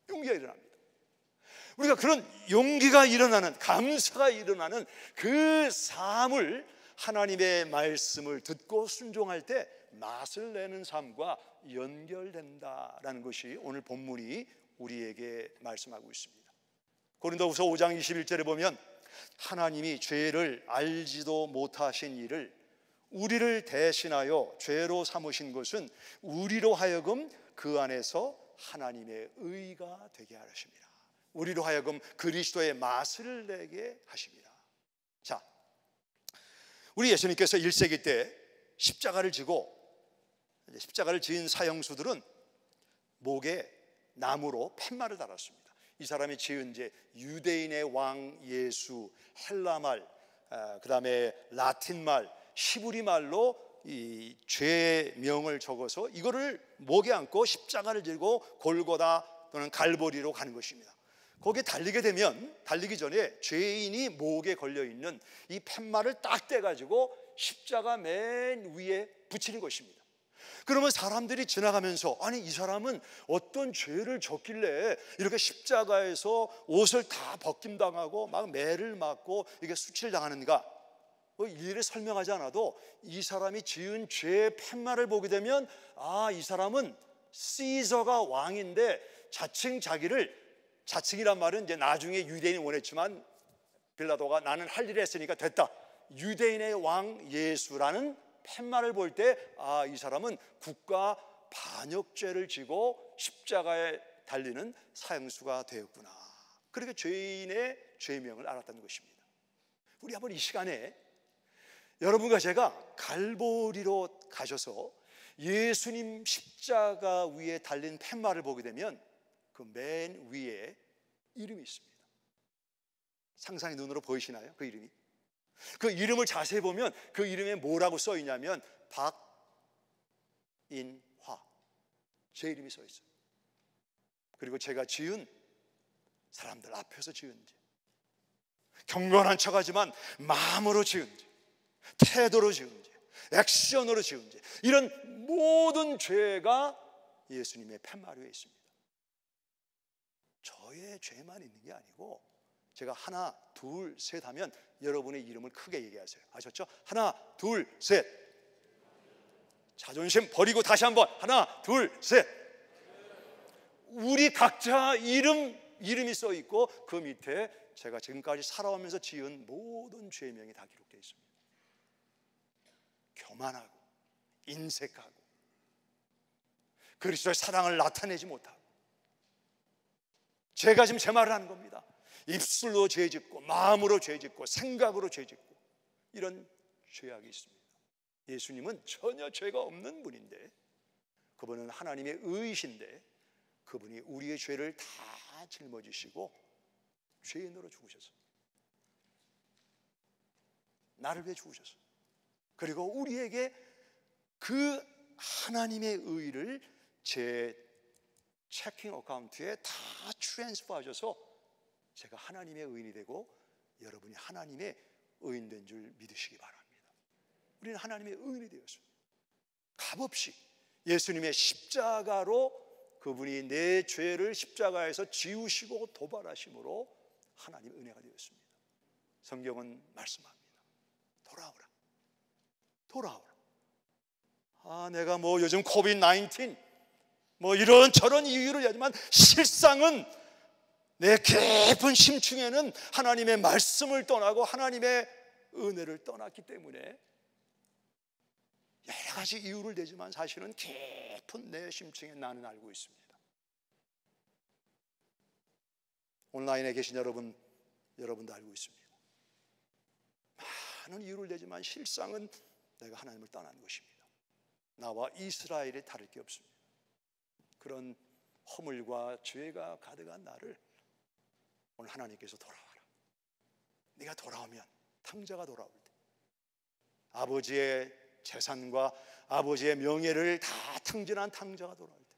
E: 용기가 일어납니다. 우리가 그런 용기가 일어나는, 감사가 일어나는 그 삶을 하나님의 말씀을 듣고 순종할 때 맛을 내는 삶과 연결된다라는 것이 오늘 본문이 우리에게 말씀하고 있습니다. 고린도후서 5장 21절에 보면 하나님이 죄를 알지도 못하신 이를 우리를 대신하여 죄로 삼으신 것은 우리로 하여금 그 안에서 하나님의 의가 되게 하십니다. 우리로 하여금 그리스도의 맛을 내게 하십니다. 자, 우리 예수님께서 1세기 때 십자가를 지고 십자가를 지은 사형수들은 목에 나무로 팻말을 달았습니다. 이 사람이 지은 이제 유대인의 왕 예수, 헬라말, 그 다음에 라틴말, 히브리말로 이 죄명을 적어서 이거를 목에 안고 십자가를 들고 골고다 또는 갈보리로 가는 것입니다. 거기에 달리기 전에 죄인이 목에 걸려있는 이 팻말을 딱 떼가지고 십자가 맨 위에 붙이는 것입니다. 그러면 사람들이 지나가면서 아니 이 사람은 어떤 죄를 졌길래 이렇게 십자가에서 옷을 다 벗김당하고 막 매를 맞고 이게 수치를 당하는가, 일일이 설명하지 않아도 이 사람이 지은 죄의 팻말을 보게 되면 아, 이 사람은 시저가 왕인데 자칭이란 말은 이제 나중에 유대인이 원했지만 빌라도가 나는 할 일을 했으니까 됐다, 유대인의 왕 예수라는 팻말을 볼 때 아, 이 사람은 국가 반역죄를 지고 십자가에 달리는 사형수가 되었구나. 그렇게 죄인의 죄명을 알았다는 것입니다. 우리 한번 이 시간에 여러분과 제가 갈보리로 가셔서 예수님 십자가 위에 달린 팻말을 보게 되면 그 맨 위에 이름이 있습니다. 상상의 눈으로 보이시나요? 그 이름이? 그 이름을 자세히 보면 그 이름에 뭐라고 써 있냐면 박인화, 제 이름이 써 있어요. 그리고 제가 지은 사람들 앞에서 지은 죄, 경건한 척하지만 마음으로 지은 죄, 태도로 지은 죄, 액션으로 지은 죄, 이런 모든 죄가 예수님의 팻말 위에 있습니다. 저의 죄만 있는 게 아니고 제가 하나, 둘, 셋 하면 여러분의 이름을 크게 얘기하세요. 아셨죠? 하나, 둘, 셋. 자존심 버리고 다시 한번 하나, 둘, 셋. 우리 각자 이름이 써 있고 그 밑에 제가 지금까지 살아오면서 지은 모든 죄명이 다 기록되어 있습니다. 교만하고 인색하고 그리스도의 사랑을 나타내지 못하고, 제가 지금 제 말을 하는 겁니다. 입술로 죄짓고 마음으로 죄짓고 생각으로 죄짓고 이런 죄악이 있습니다. 예수님은 전혀 죄가 없는 분인데, 그분은 하나님의 의이신데 그분이 우리의 죄를 다 짊어지시고 죄인으로 죽으셨어요. 나를 위해 죽으셨어요. 그리고 우리에게 그 하나님의 의를 제 체킹 어카운트에 다 트랜스퍼 하셔서 제가 하나님의 의인이 되고 여러분이 하나님의 의인 된 줄 믿으시기 바랍니다. 우리는 하나님의 의인이 되었습니다. 값없이 예수님의 십자가로 그분이 내 죄를 십자가에서 지우시고 도발하심으로 하나님의 은혜가 되었습니다. 성경은 말씀합니다. 돌아오라. 아, 내가 뭐 요즘 코비드-19 뭐 이런저런 이유를 하지만 실상은 내 깊은 심층에는 하나님의 말씀을 떠나고 하나님의 은혜를 떠났기 때문에 여러 가지 이유를 대지만 사실은 깊은 내 심층에 나는 알고 있습니다. 온라인에 계신 여러분도 알고 있습니다. 많은 이유를 대지만 실상은 내가 하나님을 떠난 것입니다. 나와 이스라엘이 다를 게 없습니다. 그런 허물과 죄가 가득한 나를 오늘 하나님께서 돌아와라. 네가 돌아오면, 탕자가 돌아올 때 아버지의 재산과 아버지의 명예를 다 탕진한 탕자가 돌아올 때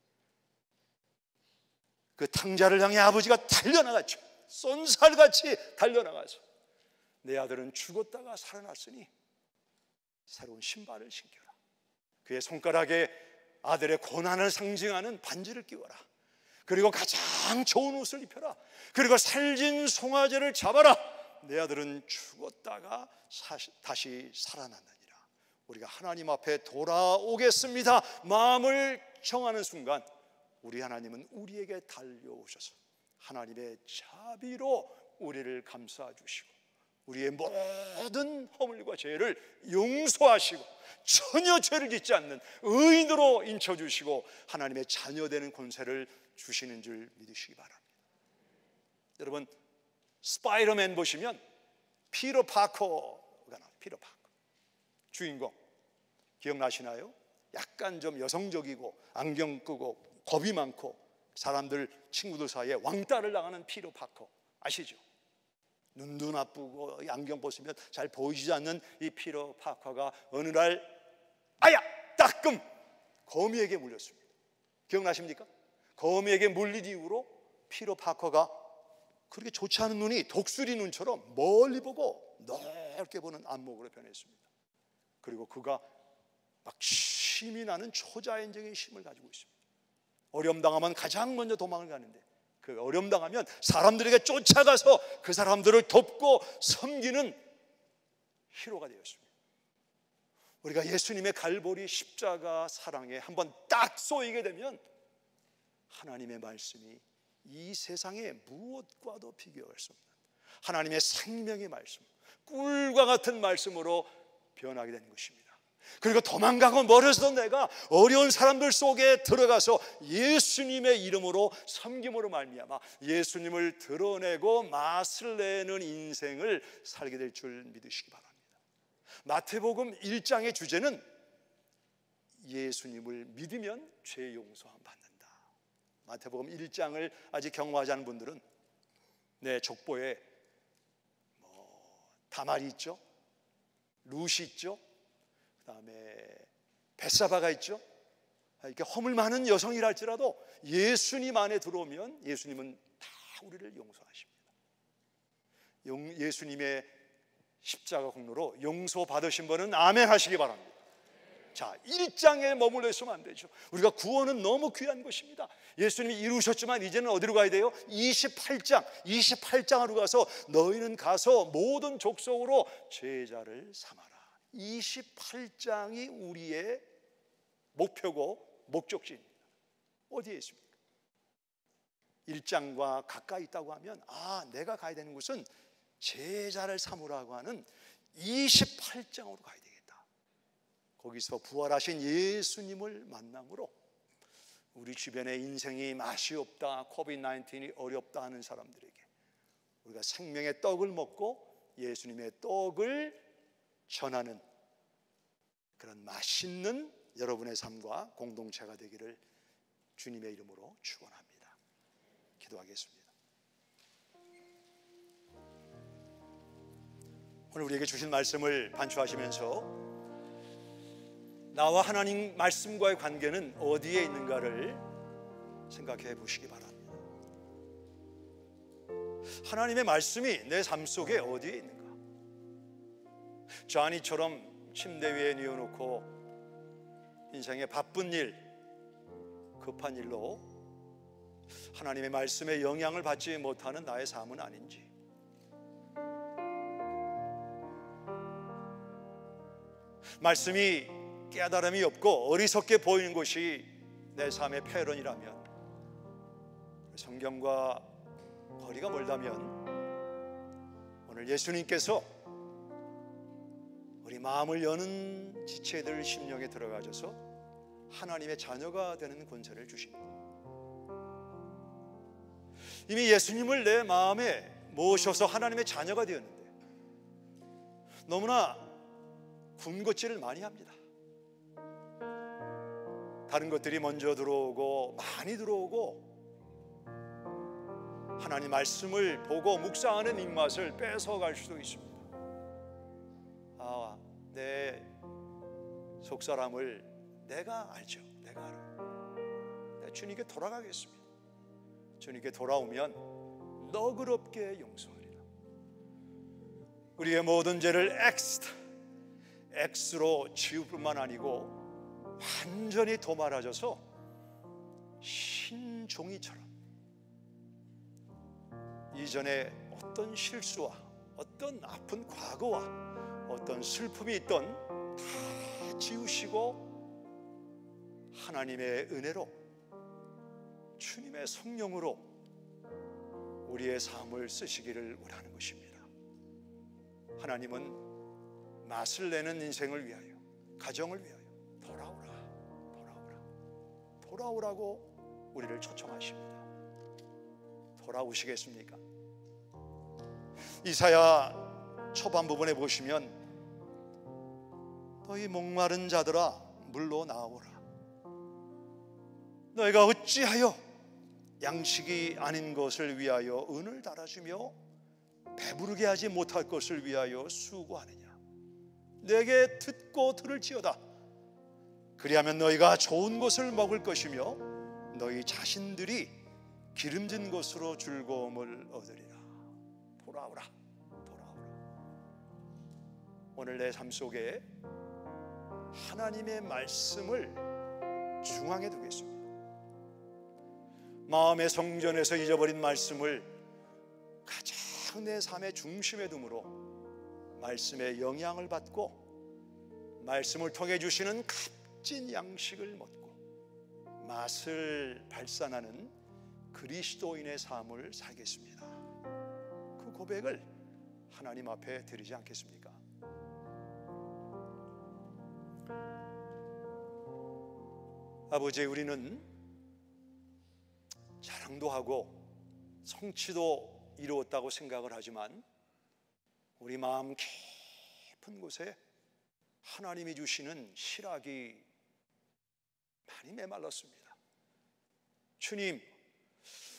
E: 그 탕자를 향해 아버지가 달려나갔죠. 쏜살같이 달려나가서 내 아들은 죽었다가 살아났으니 새로운 신발을 신겨라. 그의 손가락에 아들의 고난을 상징하는 반지를 끼워라. 그리고 가장 좋은 옷을 입혀라. 그리고 살진 송아지를 잡아라. 내 아들은 죽었다가 다시 살아났느니라. 우리가 하나님 앞에 돌아오겠습니다 마음을 정하는 순간 우리 하나님은 우리에게 달려오셔서 하나님의 자비로 우리를 감싸주시고 우리의 모든 허물과 죄를 용서하시고 전혀 죄를 짓지 않는 의인으로 인쳐주시고 하나님의 자녀되는 권세를 주시는 줄 믿으시기 바랍니다. 여러분, 스파이더맨 보시면 피터 파커가 나와요. 피터 파커 주인공 기억나시나요? 약간 좀 여성적이고 안경 끄고 겁이 많고 사람들 친구들 사이에 왕따를 당하는 피터 파커 아시죠? 눈도 나쁘고 안경 벗으면 잘 보이지 않는 이 피터 파커가 어느 날 아야 따끔 거미에게 물렸습니다. 기억나십니까? 거미에게 물린 이후로 피터 파커가 그렇게 좋지 않은 눈이 독수리 눈처럼 멀리 보고 넓게 보는 안목으로 변했습니다. 그리고 그가 막 힘이 나는 초자연적인 힘을 가지고 있습니다. 어려움당하면 가장 먼저 도망을 가는데 그 어려움당하면 사람들에게 쫓아가서 그 사람들을 돕고 섬기는 히로가 되었습니다. 우리가 예수님의 갈보리 십자가 사랑에 한번 딱 쏘이게 되면 하나님의 말씀이 이 세상의 무엇과도 비교할 수 없는 하나님의 생명의 말씀, 꿀과 같은 말씀으로 변하게 되는 것입니다. 그리고 도망가고 멀어서도 내가 어려운 사람들 속에 들어가서 예수님의 이름으로 섬김으로 말미암아 예수님을 드러내고 맛을 내는 인생을 살게 될 줄 믿으시기 바랍니다. 마태복음 1장의 주제는 예수님을 믿으면 죄 용서함 받는다. 마태복음 1장을 아직 경험하지 않은 분들은 내 족보에 다말이 있죠, 룻이 있죠, 그 다음에 벳사바가 있죠. 이렇게 허물 많은 여성이라 할지라도 예수님 안에 들어오면 예수님은 다 우리를 용서하십니다. 예수님의 십자가 공로로 용서 받으신 분은 아멘 하시기 바랍니다. 자, 1장에 머물러 있으면 안 되죠. 우리가 구원은 너무 귀한 것입니다. 예수님이 이루셨지만 이제는 어디로 가야 돼요? 28장으로 가서 너희는 가서 모든 족속으로 제자를 삼아라. 28장이 우리의 목표고 목적지입니다. 어디에 있습니까? 1장과 가까이 있다고 하면 내가 가야 되는 곳은 제자를 삼으라고 하는 28장으로 가야 되겠다. 거기서 부활하신 예수님을 만남으로 우리 주변에 인생이 맛이 없다, 코비드-19이 어렵다 하는 사람들에게 우리가 생명의 떡을 먹고 예수님의 떡을 전하는 그런 맛있는 여러분의 삶과 공동체가 되기를 주님의 이름으로 축원합니다. 기도하겠습니다. 오늘 우리에게 주신 말씀을 반추하시면서 나와 하나님 말씀과의 관계는 어디에 있는가를 생각해 보시기 바랍니다. 하나님의 말씀이 내 삶 속에 어디에 있는가? 쟈니처럼 침대 위에 뉘어놓고 인생의 바쁜 일, 급한 일로 하나님의 말씀에 영향을 받지 못하는 나의 삶은 아닌지, 말씀이 깨달음이 없고 어리석게 보이는 것이 내 삶의 패런이라면, 성경과 거리가 멀다면 오늘 예수님께서 우리 마음을 여는 지체들 심령에 들어가셔서 하나님의 자녀가 되는 권세를 주십니다. 이미 예수님을 내 마음에 모셔서 하나님의 자녀가 되었는데 너무나 군것질을 많이 합니다. 다른 것들이 먼저 들어오고 많이 들어오고 하나님 말씀을 보고 묵상하는 입맛을 뺏어갈 수도 있습니다. 내 속사람을 내가 알죠. 내가 알아요. 주님께 돌아가겠습니다. 주님께 돌아오면 너그럽게 용서하리라. 우리의 모든 죄를 X로 지울 뿐만 아니고 완전히 도말하셔서 흰 종이처럼 이전에 어떤 실수와 어떤 아픈 과거와 어떤 슬픔이 있던 다 지우시고 하나님의 은혜로 주님의 성령으로 우리의 삶을 쓰시기를 원하는 것입니다. 하나님은 맛을 내는 인생을 위하여, 가정을 위하여 돌아오라고 우리를 초청하십니다. 돌아오시겠습니까? 이사야 초반 부분에 보시면 너희 목마른 자들아 물로 나오라. 너희가 어찌하여 양식이 아닌 것을 위하여 은을 달아주며 배부르게 하지 못할 것을 위하여 수고하느냐. 내게 듣고 들을지어다. 그리하면 너희가 좋은 것을 먹을 것이며 너희 자신들이 기름진 것으로 즐거움을 얻으리라. 돌아오라, 돌아오라. 오늘 내 삶 속에 하나님의 말씀을 중앙에 두겠습니다. 마음의 성전에서 잊어버린 말씀을 가장 내 삶의 중심에 둠으로 말씀의 영향을 받고 말씀을 통해 주시는 값진 양식을 먹고 맛을 발산하는 그리스도인의 삶을 살겠습니다. 그 고백을 하나님 앞에 드리지 않겠습니까? 아버지, 우리는 자랑도 하고 성취도 이루었다고 생각을 하지만 우리 마음 깊은 곳에 하나님이 주시는 실학이 많이 메말랐습니다. 주님,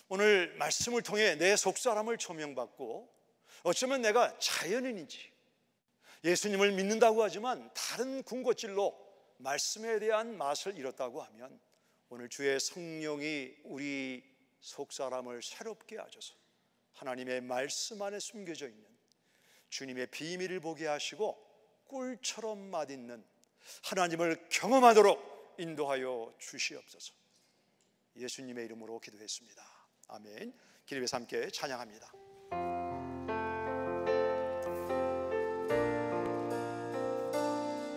E: 오늘 말씀을 통해 내 속사람을 조명받고 어쩌면 내가 자연인인지 예수님을 믿는다고 하지만 다른 군것질로 말씀에 대한 맛을 잃었다고 하면 오늘 주의 성령이 우리 속사람을 새롭게 하셔서 하나님의 말씀 안에 숨겨져 있는 주님의 비밀을 보게 하시고 꿀처럼 맛있는 하나님을 경험하도록 인도하여 주시옵소서. 예수님의 이름으로 기도했습니다. 아멘. 기립에서 함께 찬양합니다.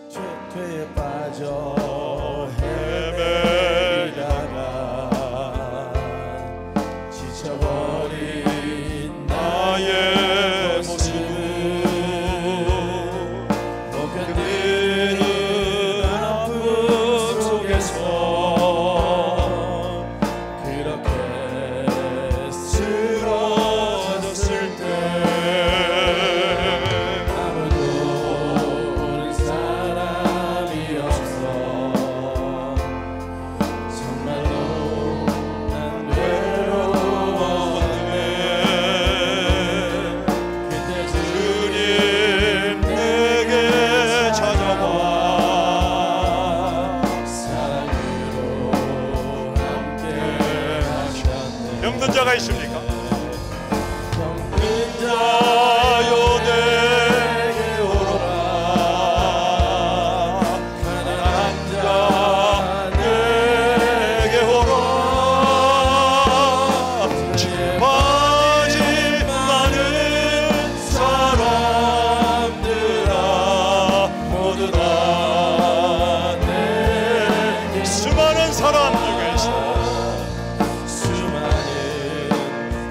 B: 죄에 빠져 헤매다가 지쳐버린 나의 모습을 못 견디는 아픔 속에서 그렇게 쓰러졌을 때 아무도 오는 사람이 없어. 정말로 난 외로웠네. 그때 주님 내게 찾아와 사랑으로 함께 하셨네.
E: 병든 자가 있습니까?
B: 병든 자여 내게 오너라. 가난한 자 내게 오라. 빠진 많은 사람들아 모두 다 내게 수많은 사람들 중에서 수많은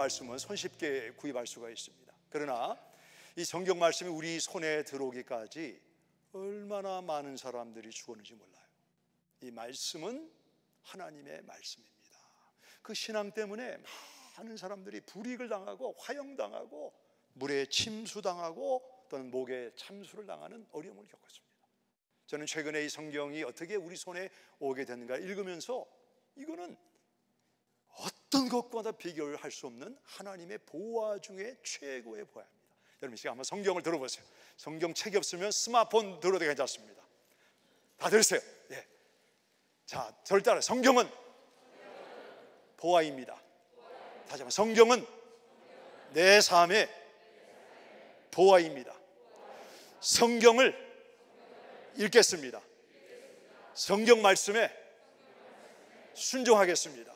E: 말씀은 손쉽게 구입할 수가 있습니다. 그러나 이 성경 말씀이 우리 손에 들어오기까지 얼마나 많은 사람들이 죽었는지 몰라요. 이 말씀은 하나님의 말씀입니다. 그 신앙 때문에 많은 사람들이 불이익을 당하고 화형당하고 물에 침수당하고 또는 목에 참수를 당하는 어려움을 겪었습니다. 저는 최근에 이 성경이 어떻게 우리 손에 오게 됐는가 읽으면서 이거는 어떤 것과도 비교할 수 없는 하나님의 보화 중에 최고의 보화입니다. 여러분 지금 한번 성경을 들어보세요. 성경 책이 없으면 스마트폰 들어도 괜찮습니다. 다 들으세요. 예. 자, 저를 따라 성경은 보화입니다. 다시 한번 성경은 내 삶의 보화입니다. 성경을 읽겠습니다. 성경 말씀에 순종하겠습니다.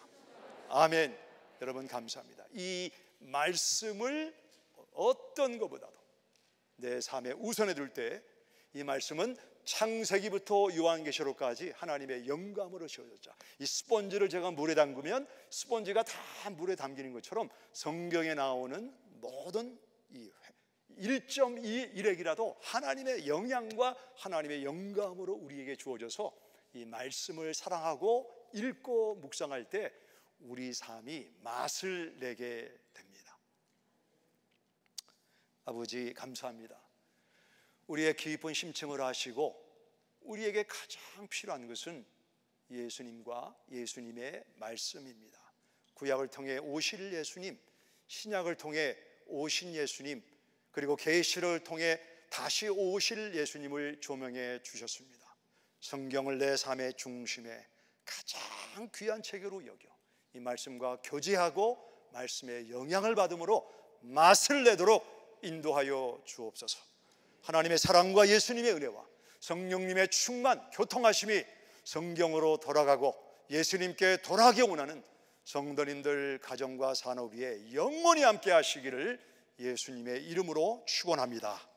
E: 아멘. 여러분 감사합니다. 이 말씀을 어떤 것보다도 내 삶에 우선에 둘 때 이 말씀은 창세기부터 요한계시록까지 하나님의 영감으로 지어졌죠. 이 스펀지를 제가 물에 담그면 스펀지가 다 물에 담기는 것처럼 성경에 나오는 모든 이 1.2일액이라도 하나님의 영향과 하나님의 영감으로 우리에게 주어져서 이 말씀을 사랑하고 읽고 묵상할 때 우리 삶이 맛을 내게 됩니다. 아버지 감사합니다. 우리의 깊은 심층을 아시고 우리에게 가장 필요한 것은 예수님과 예수님의 말씀입니다. 구약을 통해 오실 예수님, 신약을 통해 오신 예수님, 그리고 계시를 통해 다시 오실 예수님을 조명해 주셨습니다. 성경을 내 삶의 중심에 가장 귀한 책으로 여겨 이 말씀과 교제하고 말씀의 영향을 받음으로 맛을 내도록 인도하여 주옵소서. 하나님의 사랑과 예수님의 은혜와 성령님의 충만, 교통하심이 성경으로 돌아가고 예수님께 돌아가기 원하는 성도님들 가정과 산업 위에 영원히 함께 하시기를 예수님의 이름으로 축원합니다.